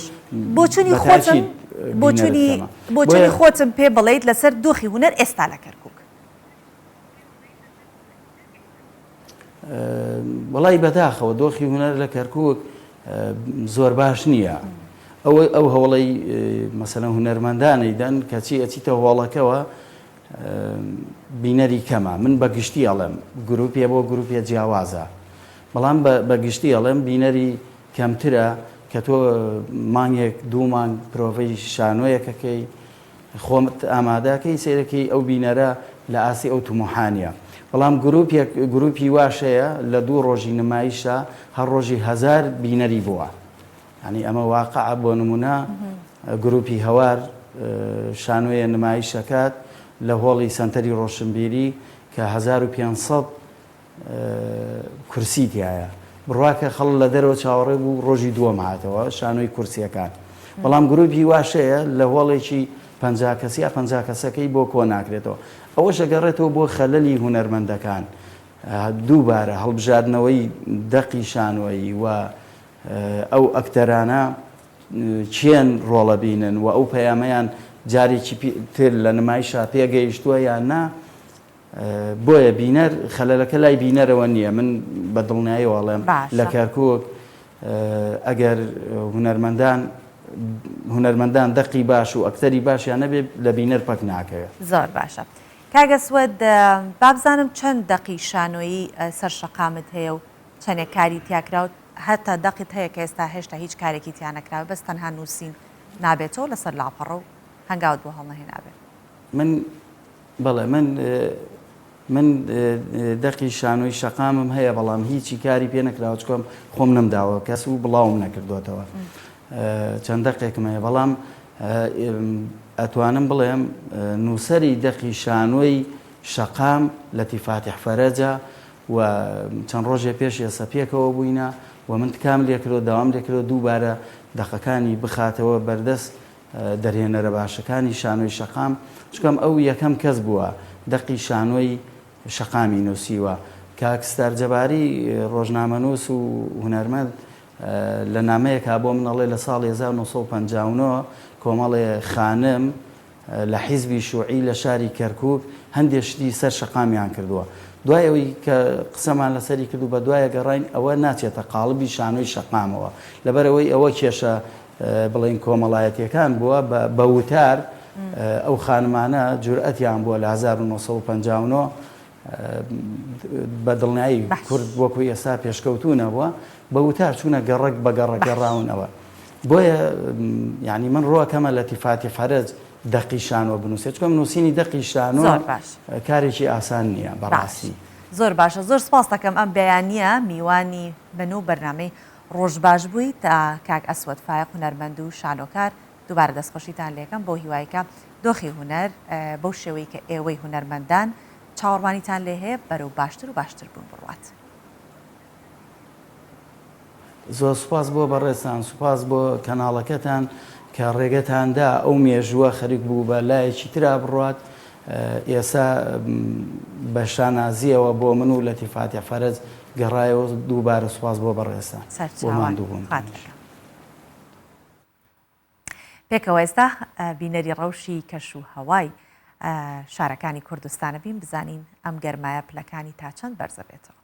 بۆچوونی خۆتم پێ بڵێیت لەسەر دۆخی هونەر ئێستا لە کەرکووک وڵی بەداخەوە دۆخی هوەر لە کەرکک زۆر باش نییە. ئەو هەوڵی مەسەلەن هونەرمەندانەی دەن کەچی ئەچیتە هۆڵەکەەوە بینەری کەمە. من بەگشتی ئەڵێم گروپیە بۆ گروپیە جیاوازە، بەڵام بەگشتی ئەڵێم بینەری کەمترە کە تۆ مانگێک دوو مانگ پرۆڤەی شانۆیەکەکەی خۆمت ئامادەکەی سیرەکەی ئەو بینەرە لە ئاسی ئەو تومحانە. بەڵام گروپی واشەیە لە دوو ڕۆژی نمایشە هەر ڕۆژی 1000 بینەری بووە. ینی ئەمە واقع بۆ نمونە گروپی هەوار شانۆیە نمایشەکات لە هۆڵی سنتەری ڕۆشنبیری کە 1500 کورسی تایە. بڕواکە خەڵ لە دەرەوە چاوەڕێ بوو ڕۆژی دووەم هاتەوە شانۆی کورسیەکان. بەڵام گروپی واشەیە لە هۆڵێکی 50 کەسی 50 کەسەکەی بۆ کۆ ناکرێتەوە. ئەوە شەگەڕێتەوە بۆ خەلەلی هونەرمەندەکان. دووبارە هەڵبژاردنەوەی دەقی شانۆیی و ئەو ئەکتەرانە چێن ڕۆڵە بینن و ئەو پەیامەیان جارێکی تر لە نمایشە پێگەیشتووە یان نا. بۆیە بینەر خەلەلەکە لای بینەرەوە نییە. من بە دڵنیایی وەڵێم لە کەرکک ئەگەر هونەرمەندان دەقی باش و ئەکتەری باشیان نەبێ لە بینەر پەک ناکەوێت. زۆر باشە. کاگە سوەد بابزانم چەند دەقی شانۆیی سەر شەقامت هەیە و چەندێک کاری تیاکراوت هەتا دەقیت هەیە کە ئێستا هێشتا هیچ کارێکی تیانەکراوە بەس تەنها نووسین نابێتەوە لەسەر لاپەڕە و هەنگاوت بۆ هەڵنەهێنابێت. بەڵێ من دەقی شانۆی شەقامم هەیە بەڵام هیچی کاری پێ نەکراوە چکۆم خۆم نەمداوە کەس و بڵاوم نەکردوێتەوە. چەند دەقێکم هەیە بەڵام ئەتوانم بڵێم نووسەری دەقی شانۆی شەقام لەتیفاتیح فەرەجە و چەند ڕۆژێ پێش ئێستا پێکەوە بووینە و من تکام لێکرۆ داوام لێکرۆ دووبارە دەقەکانی بخاتەوە بەردەست دەرهێنەرە باشەکانی شانۆی شەقام چکەم ئەو یەکەم کەس بووە دەقی شانۆی شەقامی نووسیوە. کاکستار جەباری ڕۆژنامەنووس و هونەرمەند لە نامەیەکا بۆ منەڵێ لە ساڵی 1950 کۆمەڵێ خانم لە حیزبی شوعی لە شاری کەرکک هەندێشتی سەر شەقامیان کردووە. دوای ئەوەی کە قسەمان لەسەری کردو بە دوایە گەڕین ئەوە ناچێتە قاڵبی شانۆی شەقامەوە لەبەرەوەی ئەوە کێشە بڵین کۆمەڵایەتیەکان بووە بە وتار ئەو خانمانە جورئەتیان بووە لە 1950 بە دڵنیایی کورد وەکو ئێستا پێشکەوتونە بووە بە وتار چوونە گەڕک بە گەڕەگەڕاونەوە. بۆیە یعنی من ڕۆکەمە لە تیفاتی فەرج دەقی شانۆ بنووسێت چکۆم نووسینی دەقی شانۆ کارێکی ئاسان نییە بەڕاستی. زۆر باشە زۆر سپاس دەکەم ئەم بەیانیە میوانی بنوو بەرنامەی ڕۆژ باش بووی تا کاک ئەسوەد فایق هونەرمەند و شانۆکار دووبارە دەستخۆشیتان لێکەم بۆ هیوایکە دۆخی هونەر بەو شێوەی کە ئێوەی هونەرمەندان چاوەڕوانیتان لێ هەیە بەرەو باشتر و باشتر بوون بڕوات. زۆر سوپاس بۆ بەڕێستان سوپاس بۆ کەناڵەکەتان کە ڕێگەتاندا ئەو مێژووە خەریک بوو بە لایەکی ترا بڕات. ئێستا بە شانازیەوە بۆ من و لە تیفاتی فەرج گەڕایەوە دووبارە سوپاس بۆ بەڕێستان بۆ ماندوو بوون. پێکەوە ئێستا بینەری ڕەوشی کەش و هەوای شارەکانی کوردستانە بین بزانین ئەم گەرمایە پلەکانی تا چەند بەرزە بێتەوە.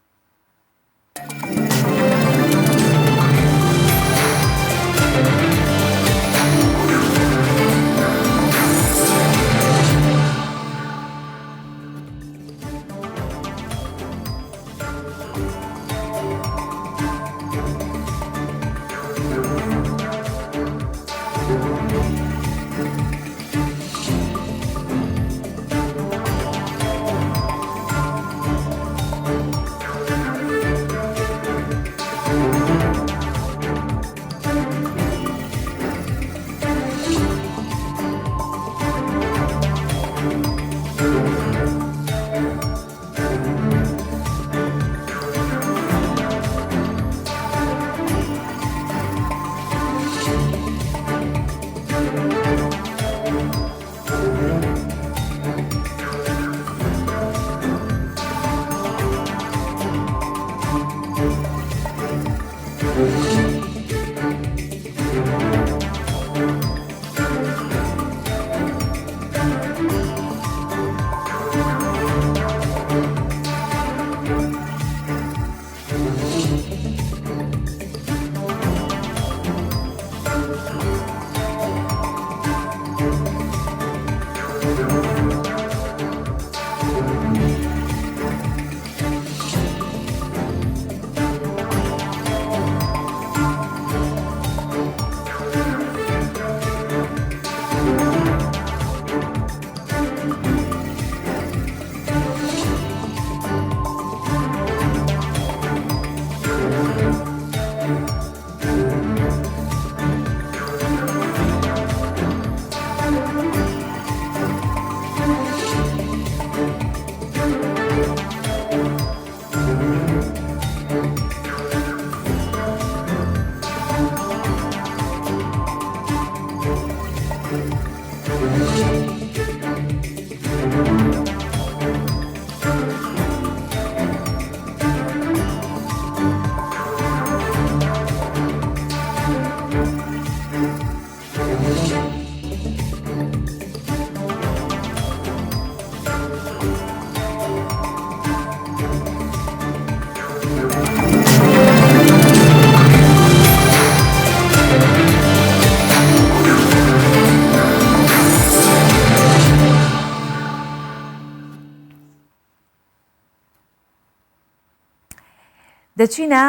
دەچینە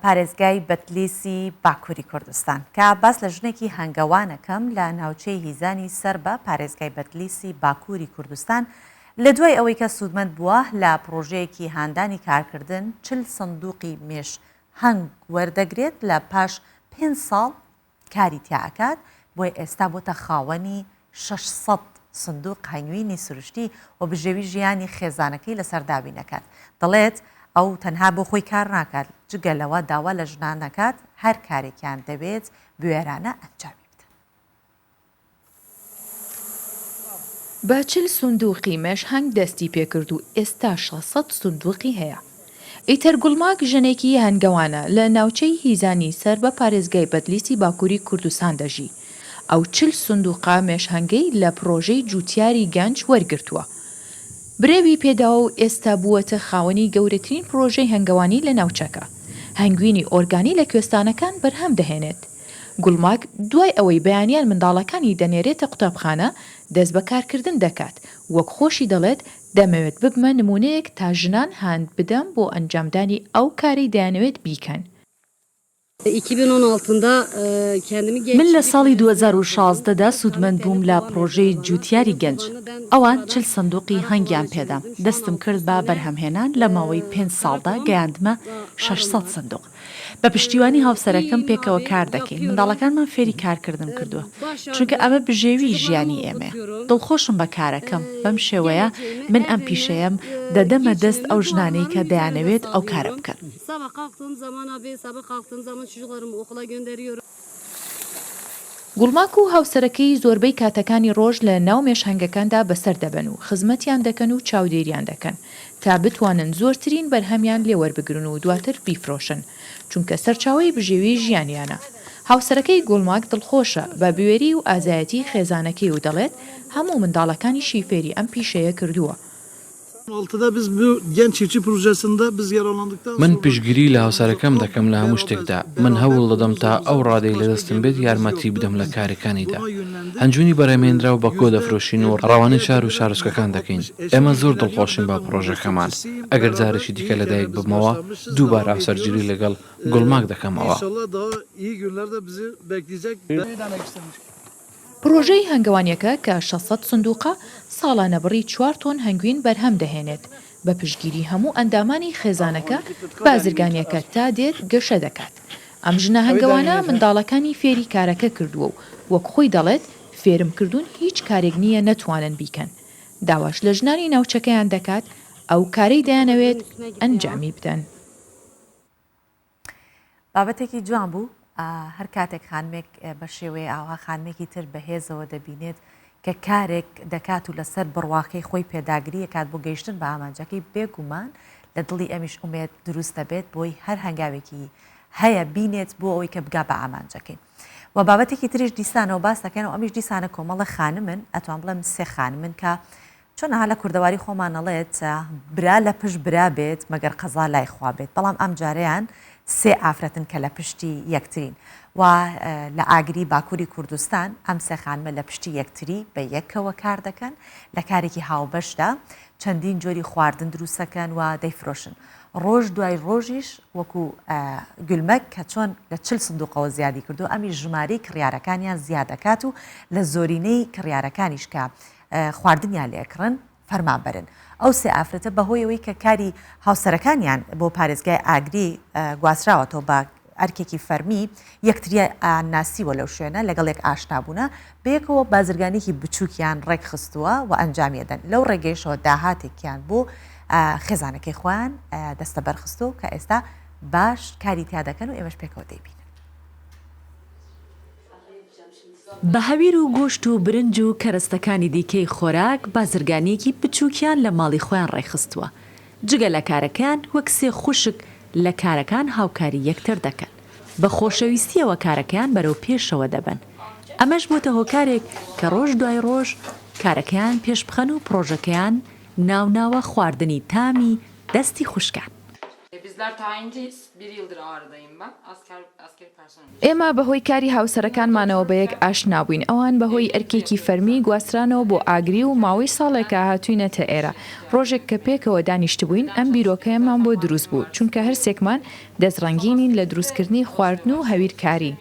پارێزگای بەتلیسی باکووری کوردستان کە باس لە ژنێکی هەنگەوانەکەم لە ناوچەی هیزانی سەر بە پارێزگای بەتلیسی باکووری کوردستان لە دوای ئەوەی کە سوودمەند بووە لە پرۆژەیەکی هاندانی کارکردن 40 سندوقی مێش هەنگ وەردەگرێت لە پاش 5 ساڵ کاری تیاکات بۆی ئێستا بۆتە خاوەنی 600 سندوق هەنگوینی سروشتی و بژێوی ژیانی خێزانەکەی لەسەر دابین نەکات دەڵێت ئەو تەنها بۆ خۆی کار ناکات جگەلەوە داوا لە ژنان نەکات هەر کارێکیان دەبێت بوێرانە ئەنجامی بدەن. بە 40 سندوقی مێش هەنگ دەستی پێکرد و ئێستا 600 سندوقی هەیە. ئیتر گوڵماک ژنێکی هەنگەوانە لە ناوچەی هیزانی سەر بە پارێزگای بەتلیسی باکووری کوردستان دەژی. ئەو 40 سندوقا مێش هەنگەی لە پرۆژەی جوتیاری گەنج وەرگرتووە. برێوی پێداوە و ئێستا بووەتە خاوەنی گەورەترین پرۆژەی هەنگەوانی لە ناوچەکە. هەنگوینی ئۆرگانی لە کوێستانەکان بەرهەم دەهێنێت. گوڵماک دوای ئەوەی بەیانیان منداڵەکانی دەنێرێتە قوتابخانە دەست بەکارکردن دەکات. وەک خۆشی دەڵێت دەمەوێت ببمە نمونەیەک تا ژنان هاند بدەم بۆ ئەنجامدانی ئەو کاری دەیانەوێت بیکەن. من لە ساڵی 2016دا سوودمەند بووم لە پرۆژەی جوتیاری گەنج. ئەوان 40 سندوقی هەنگیان پێدام. دەستم کرد بە بەرهەمهێنان لە ماوەی 5 ساڵدا گەیاندمە 600 سندوق. بە پشتیوانی هاوسەرەکەم پێکەوە کار دەکەین. منداڵەکانمان فێری کارکردن کردووە. چونکە ئەمە بژێوی ژیانی ئێمە. دڵخۆشم بە کارەکەم. بەم شێوەیە من ئەم پیشەیەم دەدەمە دەست ئەو ژنانەی کە دەیانەوێت ئەو کارە بکەن. گوڵماک و هاوسەرەکەی زۆربەی کاتەکانی ڕۆژ لە ناو مێشهەنگەکاندا بەسەر دەبن و خزمەتیان دەکەن و چاودێریان دەکەن تا بتوانن زۆرترین بەرهەمیان لێوەربگرن و دواتر بیفرۆشن چونکە سەرچاوی بژێوی ژیانیانە. هاوسەرەکەی گوڵماک دڵخۆشە بە بوێری و ئازایەتی خێزانەکەی و دەڵێت هەموو منداڵەکانی شیفێری ئەم پیشەیە کردووە. من پشگیری لە هاوسەرەکەم دەکەم لە هەموو شتێکدا. من هەوڵ دەدەم تا ئەو ڕادەی لەدەستم بێت یارمەتی بدەم لە کارەکانیدا. هەنجوونی بەرەمێنرا و بە کۆ دەفرۆشین و ڕاوانەی شار و شارۆچکەکان دەکەین. ئێمە زۆر دڵخۆشین با پرۆژەکەمان. ئەگەر جارێکی دیکە لەدایک ببمەوە دووبارە هاوسەرگیری لەگەڵ گوڵماک دەکەمەوە. پرۆژەی هەنگەوانیەکە کە 600 سندوقە ساڵانە بڕی 4 تۆن هەنگوین بەرهەم دەهێنێت. بە پشتگیری هەموو ئەندامانی خێزانەکە بازرگانیەکە تا دێت گەشە دەکات. ئەم ژنە هەنگەوانە منداڵەکانی فێری کارەکە کردووە و وەک خۆی دەڵێت فێرم کردوون هیچ کارێک نییە نەتوانن بیکەن. داواش لە ژنانی ناوچەکەیان دەکات ئەو کارەی دەیانەوێت ئەنجامی بدەن. بابەتێکی جوان بوو. هەر کاتێک خانمێک بە شێوەیە ئاوا خانمێکی تر بەهێزەوە دەبینێت کە کارێک دەکات و لەسەر بڕواقەی خۆی پێداگری کات بۆ گەیشتن بە ئامانجەکەی بێگومان لە دڵی ئەمیش ئومێت دروست دەبێت بۆی هەر هەنگاوێکی هەیە بینێت بۆ ئەوەی کە بگا بە ئامانجەکەی. و بابەتێکی تریش دیسانەوە باس دەکەن و ئەمیش دیسانە کۆمەڵە خانمن ئەتوان بڵێم 3 خانمن کە چۆن ها لە کوردەواری خۆمانەڵێت برا لە پشت برا بێت مەگەر قەزا لای خوا بێت. بەڵام ئەم جارەیان 3 ئافرەتن کە لە پشتی یەکترین و لە ئاگری باکووری کوردستان ئەم سێخانمە لە پشتی یەکتری بە یەکەوە کار دەکەن لە کارێکی هاوبەشدا چەندین جۆری خواردن دروستەکەن و دەیفرۆشن ڕۆژ دوای ڕۆژیش وەکو گولمەک کە چۆن لە 40 سندوقەوە زیادی کردو ئەمی ژمارەی کڕیارەکانیان زیاد دەکات و لە زۆرینەی کڕیارەکانیش کە خواردنیان لێکڕن فەرمان بەرن ئەو سێ ئافرەتە بەهۆیەوەی کە کاری هاوسەرەکانیان بۆ پارێزگای ئاگری گواستراوەتەوە بە ئەرکێکی فەرمی یەکتریە ناسیوە لەو شوێنە لەگەڵێک ئاشنابوونە بەیەکەوە بازرگانێکی بچووکیان ڕێک خستووە و ئەنجامیەدەن لەو ڕێگەیشەوە داهاتێکیان بۆ خێزانەکەی خۆیان دەستە بەرخستۆ کە ئێستا باش کاری تیا دەکەن و ئێمەش پێکەوە دەیبین. بە هەویر و گۆشت و برنج و کەرەستەکانی دیکەی خۆراک بازرگانیەکی بچووکیان لە ماڵی خۆیان ڕێخستووە. جگە لە کارەکان وەک سێ خوشک لە کارەکان هاوکاری یەکتر دەکەن. بە خۆشەویستیەوە کارەکەیان بەرەو پێشەوە دەبن. ئەمەش بۆتە هۆکارێک کە ڕۆژ دوای ڕۆژ کارەکەیان پێش بخەن و پرۆژەکەیان ناوناوە خواردنی تامی دەستی خوشکان. ئێمە بەهۆی کاری هاوسەرەکانمانەوە بە یەک ئاشنا بووین ئەوان بەهۆی ئەرکێکی فەرمی گواسترانەوە بۆ ئاگری و ماوەی ساڵێکە هاتووینەتە ئێرە ڕۆژێک کە پێکەوە دانیشت بووین ئەم بیرۆکەیەمان بۆ دروست بوو چونکە هەرسێکمان دەستڕەنگینین لە دروستکردنی خواردن و هەویرکاری.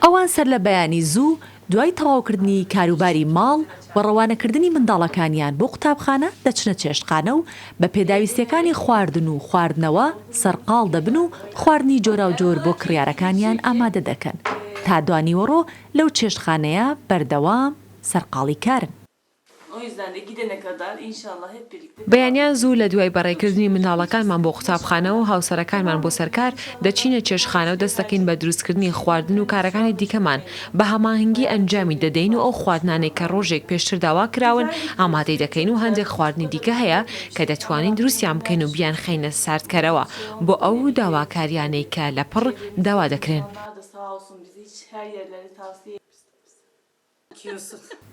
ئەوان سەر لە بەیانی زوو دوای تەواوکردنی کاروباری ماڵ و ڕەوانەکردنی منداڵەکانیان بۆ قوتابخانە دەچنە چێشتخانە و بە پێداویستیەکانی خواردن و خواردنەوە سەرقاڵ دەبن و خواردنی جۆرا و جۆر بۆ کڕیارەکانیان ئامادە دەکەن تا دوانیوەڕۆ لەو چێشتخانەیە بەردەوام سەرقاڵی کارن. بەیانیان زوو لە دوای بەڕێکردنی منداڵەکانمان بۆ قوتابخانە و هاوسەرەکانمان بۆ سەرکار دەچینە چێشتخانە و دەست دەکەین بە دروستکردنی خواردن و کارەکانی دیکەمان بە هەماهەنگی ئەنجامی دەدەین و ئەو خواردنانەی کە ڕۆژێک پێشتر داوا کراون ئامادەی دەکەین و هەندێک خواردنی دیکە هەیە کە دەتوانین دروستیان بکەین و بیان خەینە ساردکەرەوە بۆ ئەو داواکاریانەی کە لە پڕ داوا دەکرێن.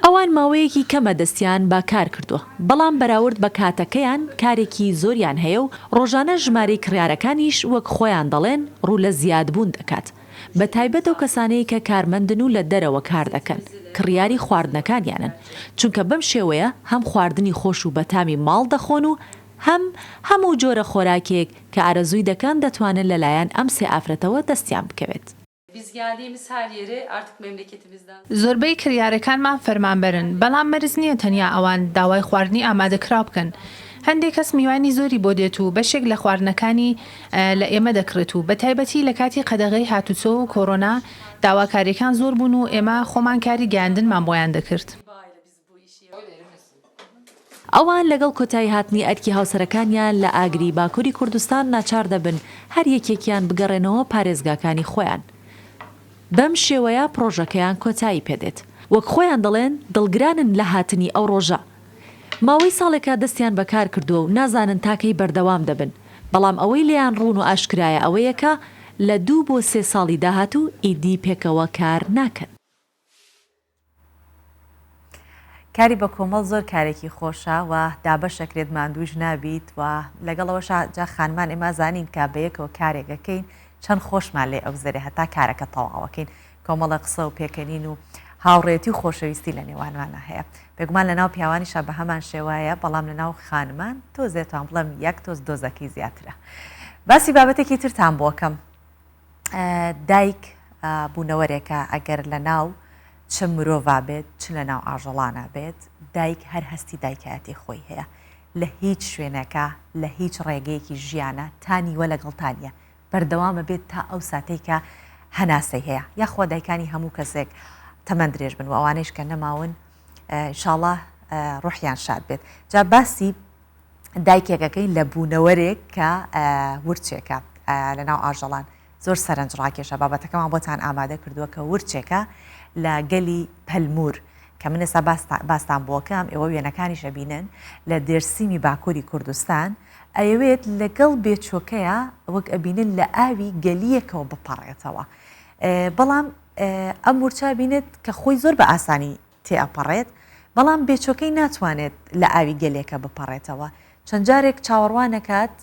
ئەوان ماوەیەکی کەمە دەستیان با کار کردووە بەڵام بەراورد بە کاتەکەیان کارێکی زۆریان هەیە و ڕۆژانە ژمارەی کڕیارەکانیش وەک خۆیان دەڵێن ڕوو لە زیادبوون دەکات بە تایبەت ئەو کەسانەی کە کارمەندن و لە دەرەوە کار دەکەن کڕیاری خواردنەکانیانن چونکە بەم شێوەیە هەم خواردنی خۆش و بەتامی ماڵ دەخۆن و هەموو جۆرە خۆراکێک کە ئارەزووی دەکەن دەتوانن لەلایەن ئەم سێ ئافرەتەوە دەستیان بکەوێت. زۆربەی کریارەکانمان فەرمانبەرن بەڵام مەرز نییە تەنیا ئەوان داوای خواردنی ئامادەکرا بکەن. هەندێک کەس میوانی زۆری بۆ دێت و بەشێک لە خواردنەکانی لە ئێمە دەکرێت و بە تایبەتی لە کاتی قەدەغەی هاتوچۆ و کۆرۆنا داواکاریەکان زۆر بوون و ئێمە خۆمان کاری گەاندنمان بۆیان دەکرد. ئەوان لەگەڵ کۆتایی هاتنی ئەرکی هاوسەرەکانیان لە ئاگری باکووری کوردستان ناچار دەبن هەر یەکێکیان بگەڕێنەوە پارێزگاکانی خۆیان. بەم شێوەیە پرۆژەکەیان کۆتایی پێدێت وەک خۆیان دەڵێن دڵگرانن لە هاتنی ئەو ڕۆژە ماوەی ساڵێکە دەستیان بەکار کردووە و نازانن تاکەی بەردەوام دەبن بەڵام ئەوەی لێیان ڕوون و ئاشکرایە ئەوەیەکە لە 2 بۆ 3 ساڵی داهاتوو ئیدی پێکەوە کار ناکەن. کاری بە کۆمەڵ زۆر کارێکی خۆشە و دابەشەکرێت ماندووش نابیت و لەگەڵەوەش جا خانمان ئێمە زانین کە بەیەکەوە کارێکەکەین چەند خۆشمان لێ ئەو زەرێ هەتا کارەکە تەواوەکەین کۆمەڵە قسە و پێکەنین و هاوڕێتی و خۆشەویستی لە نێوانوانە هەیە بێگومان لە ناو پیاوانیشە بە هەمان شێوایە بەڵام لە ناو خانمان تۆزێتوان بڵم یەک تۆز دۆزەکەی زیاترە. باسی بابەتێکی ترتان بۆکەم دایک بوونەوەرێکە ئەگەر لە ناو چ مرۆڤ بێت چ لە ناو ئاژەڵانە بێت دایک هەر هەستی دایکایەتی خۆی هەیە لە هیچ شوێنەکە لە هیچ ڕێگەیەکی ژیانە تانیوە لەگەڵتانە بەردەوامە بێت تا ئەو ساتەی کە هەناسەی هەیە یاخوا دایکانی هەموو کەسێک تەمەند درێژ بن و ئەوانەیش کە نەماون ئینشاڵڵا ڕوحیان شاد بێت. جا باسی دایکێکەکەی لە بوونەوەرێک کە ورچێکە لە ناو ئاژەڵان زۆر سەرنجڕاکێشە بابەتەکەمان بۆتان ئامادە کردووە کە ورچێکە لە گەلی پەلمور کە من ئێستا باستان بۆکەم ئێوە وێنەکانیشە بینن لە دێرسیمی باکووری کوردستان ئەوێت لەگەڵ بێچۆکەیە وەک ئەبینن لە ئاوی گەلیەکەوە بپەڕێتەوە بەڵام ئەم ورچە بینێت کە خۆی زۆر بە ئاسانی تێئەپەڕێت بەڵام بێچۆکەی ناتوانێت لە ئاوی گەلێکە بپەڕێتەوە چەند جارێک چاوەڕوان نەکات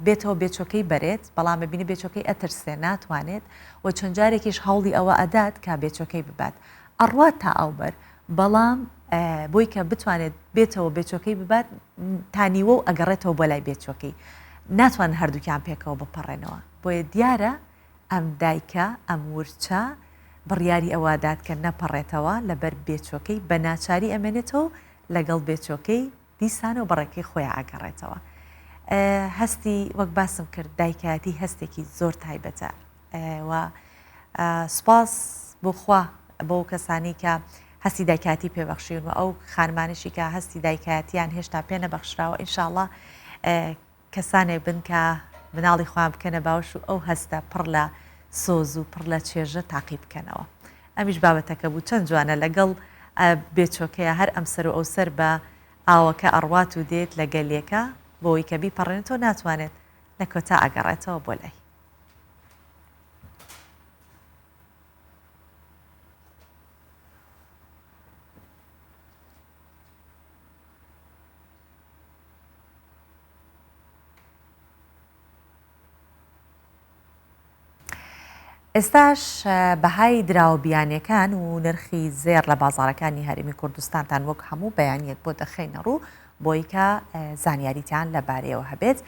بێتەوە بێچۆکەی بەرێت بەڵام ببینی بێچۆکەی ئەترسێ ناتوانێت و چەند جارێکیش هەوڵی ئەوە ئەدات کا بێچۆکەی ببات ئەڕوات تا ئەوبەر بەڵام بۆی کە بتوانێت بێتەوە بێچۆکەی ببات تانیوە و ئەگەڕێتەوە بۆ لای بێچۆکەی ناتوان هەردووکیان پێکەوە بپەڕێنەوە بۆیە دیارە ئەم دایکە ئەم ورچە بڕیاری ئەوادات کە نەپەڕێتەوە لەبەر بێچۆکەی بە ناچاری ئەمێنێتەوە لەگەڵ بێچۆکەی دیسانە و بەڕێکی خۆیان ئاگەڕێتەوە هەستی وەک باسم کرد دایکایەتی هەستێکی زۆر تایبەتە و سوپاس بۆ خوا بۆ کەسانی کە هەستی دایکاتی پێبەخشیون و ئەو خانمانشی کە هەستی دایکایەتیان هێشتا پێ نەبەخشراوە ئینشاءڵڵا کەسانێک بن کە مناڵی خۆیان بکەنە باوش و ئەو هەستە پڕ لە سۆز و پڕ لە چێژە تاقی بکەنەوە ئەمیش بابەتەکە بوو چەند جوانە لەگەڵ بێچۆکەیە هەر ئەم سەر و ئەو سەر بە ئاوەکە ئەڕوات و دێت لە گەلێکە بۆی کە بیپەڕێنێتەوە ناتوانێت لە کۆتا ئەگەڕێتەوە بۆ لای ئێستاش بەهای دراوەبیانیەکان و نرخی زێر لە بازارەکانی هەرێمی کوردستانتان وەک هەموو بەیانیت بۆ دەخینە ڕوو بۆی کە زانیاریتان لەبارەیەوە هەبێت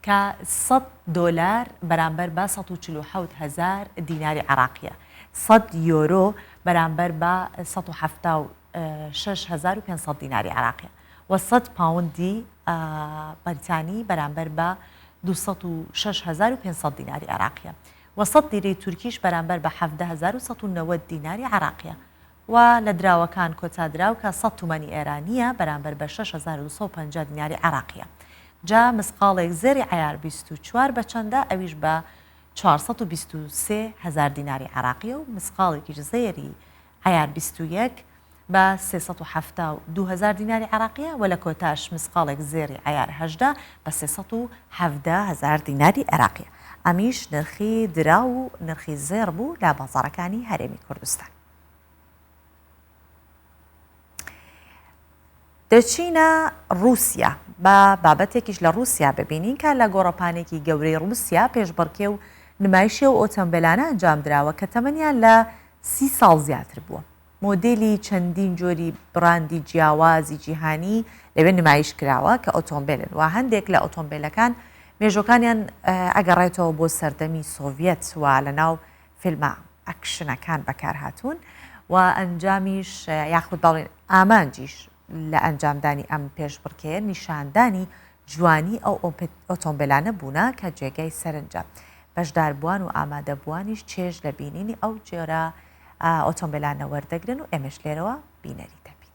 کە $100 بەرامبەر بە 147,000 دیناری عراقیە 100 یۆرۆ بەرامبەر بە 176,500 دیناری عراقیە و 100 پاوندی بەریتانی بەرامبەر بە 206,500 دیناری عراقیە و 100 لیرەی تورکیش بەرامبەر بە 17,190 دیناری عراقیە و لە دراوەکان کۆتادراو کە 100 تومانی ئێرانیە بەرامبەر بە 6,250 دیناری عراقیە جا مسقالێک زێری عیار 24 بە چەندە ئەویش بە 423,000 دیناری عراقیە و مسقالێکیش زێری عیار 21 بە 372,000 دیناری عراقیە و لە کۆتاش مسقالێک زێری عیار 18 بە 317,000 دیناری عراقیە ئەمیش نرخی درا و نرخی زێر بوو لە بازارەکانی هەرێمی کوردستان دەچینە رووسیا بە بابەتێکیش لە رووسیا ببینین کە لە گۆڕەپانێکی گەورەی رووسیا پێشبڕکێ و نمایشی و ئۆتۆمبیلانە ئەنجام درراوە کە تەمەنیان لە 30 ساڵ زیاتر بووە مۆدێلی چەندین جۆری براندی جیاوازی جیهانی لەوێ نمایش کراوە کە ئۆتۆمبیلن و هەندێک لە ئۆتۆمبیلەکان مێژۆکانیان ئەگەڕێتەوە بۆ سەردەمی سۆڤێت و لە ناو فیلمە ئەکشنەکان بەکارهاتوون و ئەنجامیش یاخود باڵێن ئامانجیش لە ئەنجامدانی ئەم پێشبڕکێ نیشاندانی جوانی ئەو ئۆتۆمبیلانە بوونا کە جێگەی سەرنجە بەشداربووان و ئامادەبووانیش چێژ لە بینینی ئەو جۆرە ئۆتۆمبیلانە وەردەگرن و ئێمەش لێرەوە بینەری دەبین.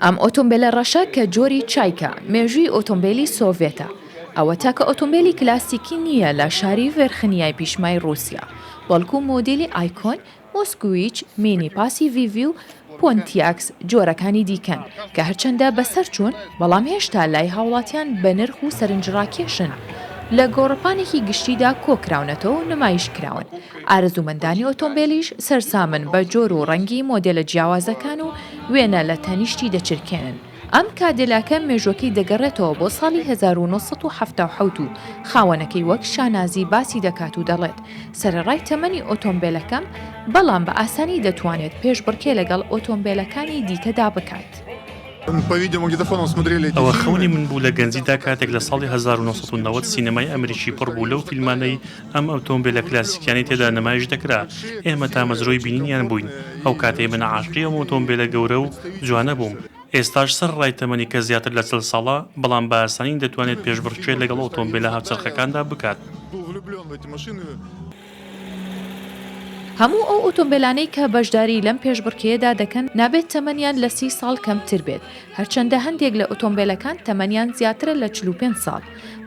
ئەم ئۆتۆمبیلە ڕەشە کە جۆری چایکە مێژووی ئۆتۆمبیلی سۆڤێتە ئەوە تاکە ئۆتۆمبیلی کلاسیکی نییە لە شاری ڤێرخنیای پیشمای رووسیا بەڵکو مۆدیلی ئایکۆن مۆسکویچ مینی پاسی ڤیڤی و پۆنتیاکس جۆرەکانی دیکەن کە هەرچەندە بەسەر چوون بەڵام هێشتا لای هاوڵاتیان بە نرخ و سەرنجڕاکێشن لە گۆڕپانێکی گشتیدا کۆکراونەتەوە و نمایش کراون ئارزومەندانی ئۆتۆمبیلیش سەرسامن بە جۆر و ڕەنگی مۆدێلە جیاوازەکان و وێنە لە تەنیشتی دەچرکێنن ئەم کادێلاکە مێژوەکەی دەگەڕێتەوە بۆ ساڵی 1970 و خاوەنەکەی وەک شانازی باسی دەکات و دەڵێت سەرەڕای تەمەنی ئۆتۆمبیلەکەم بەڵام بە ئاسانی دەتوانێت پێشبڕکێ لەگەڵ ئۆتۆمبیلەکانی دیکەدا بکات. ئەوە خەونی من بوو لە گەنجیدا کاتێک لە ساڵی 1990 سینەمای ئەمریکی پڕ بوو لەو فیلمانەی ئەم ئۆتۆمبیلە کلاسیکیانی تێدا نمایش دەکرا ئێمە تا مەزرۆی بینینیان بووین ئەو کاتێ من عاشقی ئەم ئۆتۆمبیلە گەورە و جوانە بووم ئێستاش سەر ڕای تەمەنی کە زیاتر لە 40 ساڵە بەڵام بە ئاسانی دەتوانێت پێشبڕکێ لەگەڵ ئۆتۆمبیلە هاوچەرخەکاندا بکات. هەموو ئەو ئۆتۆمبیلانەی کە بەشداری لەم پێشبڕکێدا دەکەن نابێت تەمەنیان لە 30 ساڵ کەمتر بێت هەرچەندە هەندێک لە ئۆتۆمبیلەکان تەمەنیان زیاترە لە 45 ساڵ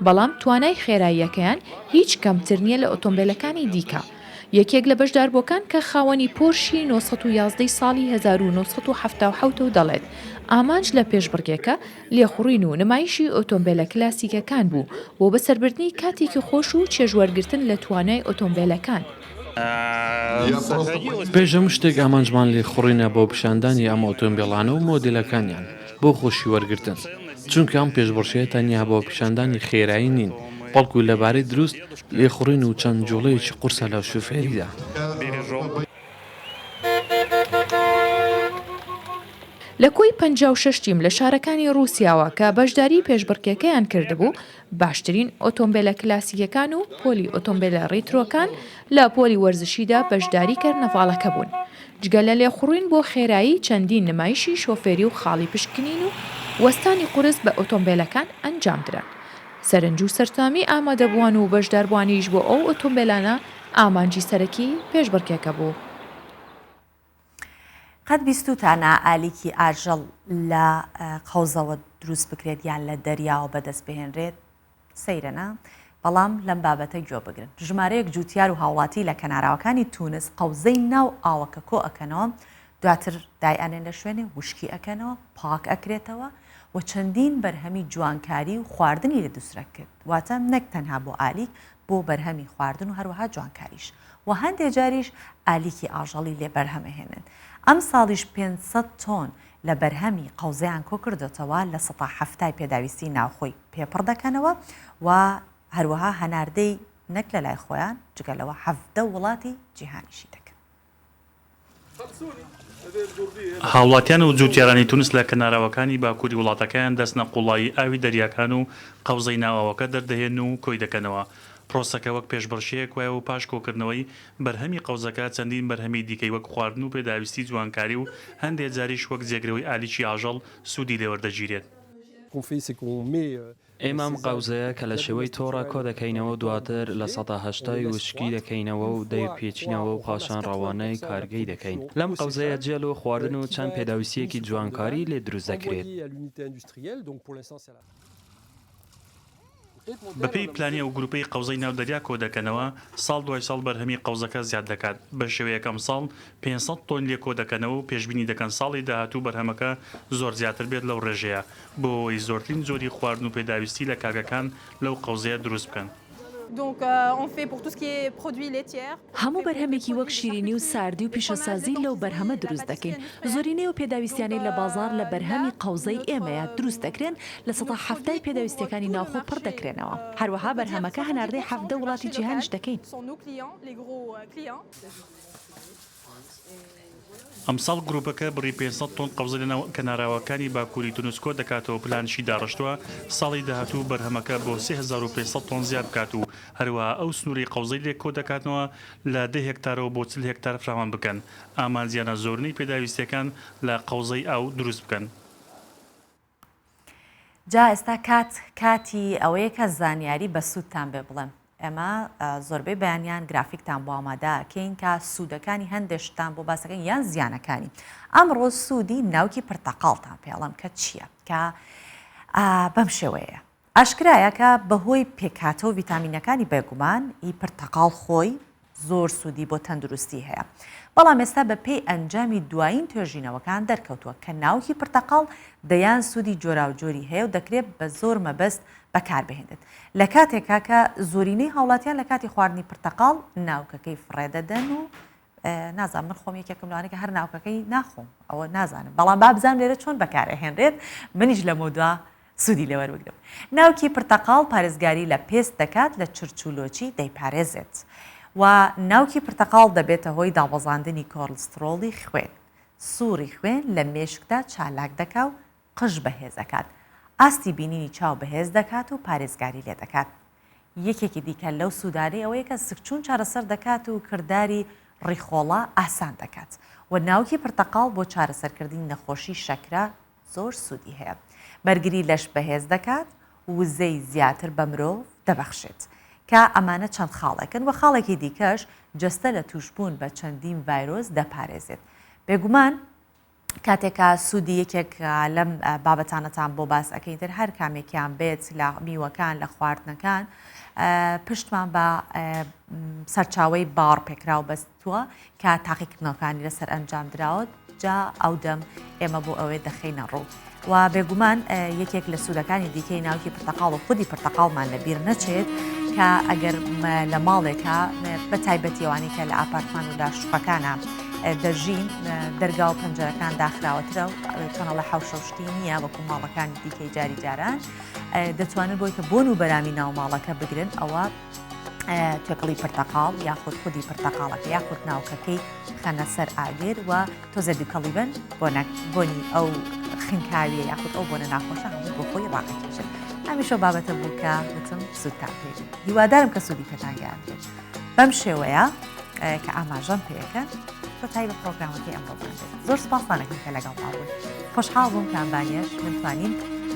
بەڵام توانای خێراییەکەیان هیچ کەمتر نییە لە ئۆتۆمبیلەکانی دیکە یەکێک لە بەشداربووەکان کە خاوەنی پۆرشی 911 ساڵی 1970 و دەڵێت ئامانج لە پێشبڕکێکە لێخوڕین و نمایشی ئۆتۆمبیلە کلاسیکەکان بوو بۆ بەسەربردنی کاتێکی خۆش و چێژوەرگرتن لە توانای ئۆتۆمبیلەکان. پێش هەموو شتێک ئامانجمان لێ خوڕینە بۆ پیشاندانی ئەم ئۆتۆمبیلانە و مۆدیلەکانیان بۆ خۆشی وەرگرتن چونکە ئەم پێشبڕکێ تەنیا بۆ پیشاندانی خێرایی نین بەڵکو لەبارەی دروست لێخوڕین و چەند جوڵەیەکی قورسە لە شوفێریدا. لە کۆی 56 لە شارەکانی رووسیاوە کە بەشداری پێشبڕکێکەیان کردبوو باشترین ئۆتۆمبیلە کلاسیکەکان و پۆلی ئۆتۆمبیلە ڕیترۆکان لە پۆلی وەرزشیدا بەشداری کەرنەڤاڵەکە بوون. جگە لە لێخوڕین بۆ خێرایی چەندین نمایشی شۆفێری و خاڵی پشکنین و وەستانی قورس بە ئۆتۆمبیلەکان ئەنجامدران. سەرنج و سەرتامی ئامادەبووان و بەشداربوانیش بۆ ئەو ئۆتۆمبیلانە ئامانجی سەرەکی پێشبڕکێکە بوو. قەت بیستوتانە ئالیکی ئاژەڵ لە قەوزەوە دروست بکرێت یان لە دەریاوە بەدەست بهێنرێت سەیرەنا بەڵام لەم بابەتە گوێ بگرن. ژمارەیەک جوتیار و هاوڵاتی لە کەناراوەکانی تونس قەوزەی ناو ئاوەکە کۆ ئەکەنەوە دواتر دایانێن لە شوێنێ وشکی ئەکەنەوە پاک ئەکرێتەوە و چەندین بەرهەمی جوانکاری و خواردنی لە دروست کرد واتە نەک تەنها بۆ ئالیک بۆ بەرهەمی خواردن و هەروەها جوانکاریش و هەندێک جاریش ئالیکی ئاژەڵی لێ بەرهەمەهێنن. ئەم ساڵیش 500 تۆن لە بەرهەمی قەوزەیان کۆ کردێتەوە لە 170 پێداویستی ناوخۆی پێپڕ دەکەنەوە و هەروەها هەناردەی نەک لە لای خۆیان جگەلەوە 17 وڵاتی جیهانیشی دەکەن. هاوڵاتیان و جوتیارانی تونس لە کەناراوەکانی باکووری وڵاتەکەیان دەستنە قوڵایی ئاوی دەریاکان و قەوزەی ناوەوەکە دەردەهێن و کۆی دەکەنەوە. پرۆسەکە وەک پێشبڕشەیەک وایە و پاش کۆکردنەوەی بەرهەمی قەوزەکە چەندین بەرهەمی دیکەی وەک خواردن و پێداویستی جوانکاری و هەندێک جاریش وەک جێگرەوەی ئالیکی ئاژەڵ سوودی لێوەردەگیرێت. ئێمەم قەوزەیە کە لە شێوەی تۆڕە کۆ دەکەینەوە دواتر لە 180 وشکی دەکەینەوە و دەی پێچینەوە و پاشان ڕەوانەی کارگەی دەکەین. لەم قەوزەیە جێل و خواردن و چەند پێداویستیەکی جوانکاری لێ دروست دەکرێت. بەپێی پلانی و گروپەی قەوزەی ناودەریا کۆ دەکەنەوە ساڵ دوای ساڵ بەرهەمی قەوزەکە زیاد دەکات. بە شێوەیەکەم ساڵ 500 تۆن لێ کۆ دەکەنەوە و پێشبینی دەکەن ساڵی داهاتوو بەرهەمەکە زۆر زیاتر بێت لەو ڕێژەیە بۆ ئەوەی زۆرترین جۆری خواردن و پێداویستی لە کارگەکان لەو قەوزەیە دروست بکەن. هەموو بەرهەمێکی وەک شیرینی و ساردی و پیشەسازی لەو بەرهەمە دروست دەکەین. زۆرینەی و پێداویستیانەی لە بازار لە بەرهەمی قەوزەی ئێمەیە دروست دەکرێن لە 170 پێداویستەکانی ناوخۆ پڕ دەکرێنەوە. هەروەها بەرهەمەکە هەناردەی 17 وڵاتی جیهانیش دەکەین. ئەمساڵ گروپەکە بڕی 500 تۆن قەوزە لە کەناراوەکانی باکووری تونسکۆ دەکاتەوە پلانشی داڕشتووە ساڵی داهاتوو بەرهەمەکە بۆ 3500 تۆن زیاد بکات و هەروەها ئەو سنووری قەوزەی لێ کۆ دەکاتنەوە لە 10 هێکتارەوە بۆ 40 هێکتار فراوان بکەن ئامانزیانە زۆرنەی پێداویستەکان لە قەوزەی ئاو دروست بکەن. جا ئێستا کاتی ئەوەیە کە زانیاری بە سوودتان بێ بڵێم. ئەمە زۆربەی بەیانیان گرافیکتان بۆ ئامادەکەین کە سوودەکانی هەندێشتان بۆ باسەکەن یان زیانەکانی. ئەمڕۆ سوودی ناوکی پرتەقاڵتان پێڵم کە چییە؟ کە بەم شێوەیە. ئاشکرایە کە بەهۆی پێکاتەوە ڤیتامینەکانی بێگومان ئی پرتەقاڵ خۆی زۆر سوودی بۆ تەندروستی هەیە. بەڵام ئێستا بە پێی ئەنجامی دوایین توێژینەوەکان دەرکەوتووە کە ناوکی پرتەقاڵ دەیان سوودی جۆراوجۆری هەیە و دەکرێت بە زۆر مەبەست بەکاربهێنێت. لە کاتێکا کە زۆرینەی هاوڵاتیان لە کاتی خواردنی پرتەقاڵ ناوکەکەی فڕێدەدەن و نازانم من خۆم یەکێکم لەوانەیە کە هەر ناوکەکەی ناخۆم ئەوە نازانم بەڵام با بزانم لێرە چۆن بەکارەهێنرێت منیش لە مۆدا سوودی لەوەربگرم. ناوکی پرتەقاڵ پارێزگاری لە پێست دەکات لە چرچولۆچی دەیپارێزێت و ناوکی پرتەقاڵ دەبێتە هۆی داوەزاندنی کۆڵسترۆڵی خوێن. سووری خوێن لە مێشکدا چالاک دەکا و قژ بەهێز دەکات. ئاستی بینینی چاو بەهێز دەکات و پارێزگاری لێ دەکات. یەکێکی دیکە لەو سوودارەی ئەوەیە کە سکچوون چارەسەر دەکات و کردداری ڕیخۆڵا ئاسان دەکات و ناوکی پرتەقاڵ بۆ چارەسەرکردنی نەخۆشی شەکرا زۆر سوودی هەیە. بەرگری لەش بەهێز دەکات وزەی زیاتر بە مرۆڤ دەبەخشێت کە ئەمانە چەند خاڵێکن و خاڵێکی دیکەش جەستە لە توشبوون بە چەندین ڤایرۆس دەپارێزێت. بێگومان کاتێکە سوودی یەکێک لەم بابەتانەتان بۆ باس ئەەکەین تر هەر کامێکیان بێت لە میوەکان لە خواردنەکان پشتمان بە سەرچاوی باڕ پێکراو بەستووە کە تاقیکردنەوەکانی لەسەر ئەنجام دراوت جا ئەو دەم ئێمە بۆ ئەوەی دەخینە ڕوو و بێگومان یەکێک لە سوودەکانی دیکەی ناوکی پرتەقاڵ و خودی پرتەقاڵمان لەبیر نەچێت کە ئەگەر لە ماڵێکە بە تایبەتیەوانی کە لە ئاپارتمان و لە شوقەکانە دەژین دەرگا و پەنجەرەکان داخراوەترە و تۆنەڵە حوشەشتی نییە وەکو ماڵەکانی دیکەی جاری جاران دەتوانن بۆی کە بۆن و بەرامی ناو ماڵەکە بگرن ئەوە توێکڵی پرتەقاڵ یاخود خودی پرتەقاڵەکە یاخود ناوکەکەی خەنە سەر ئاگر و تۆزە دووکەڵی بن بۆنی ئەو خنکاویە یاخود ئەو بۆنە ناخۆشە هەموو بۆ خۆی ڕاکەکێشن هەمیشە بابەتە بوو کە وتم سوودتان پێ هیوادارم کە سوودی پێتانگیان بێت بەم شێوەیە کە ئاماژەم پێەکە کۆتایی بە پرۆگرامەکەی ئەمڕۆمان بێت زۆر سپاسانەکەم کە لەگەڵ باوە خۆشحاڵ بووم کە ئەمبانیەش بتوانین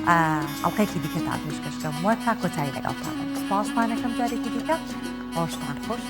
ئەڵلقەیەکی دیکەتان پێشکەشکەم وە تا کۆتایی لەگەڵ تاڵم سپاسانەکەم جارێکی دیکە ڕۆژتان خۆش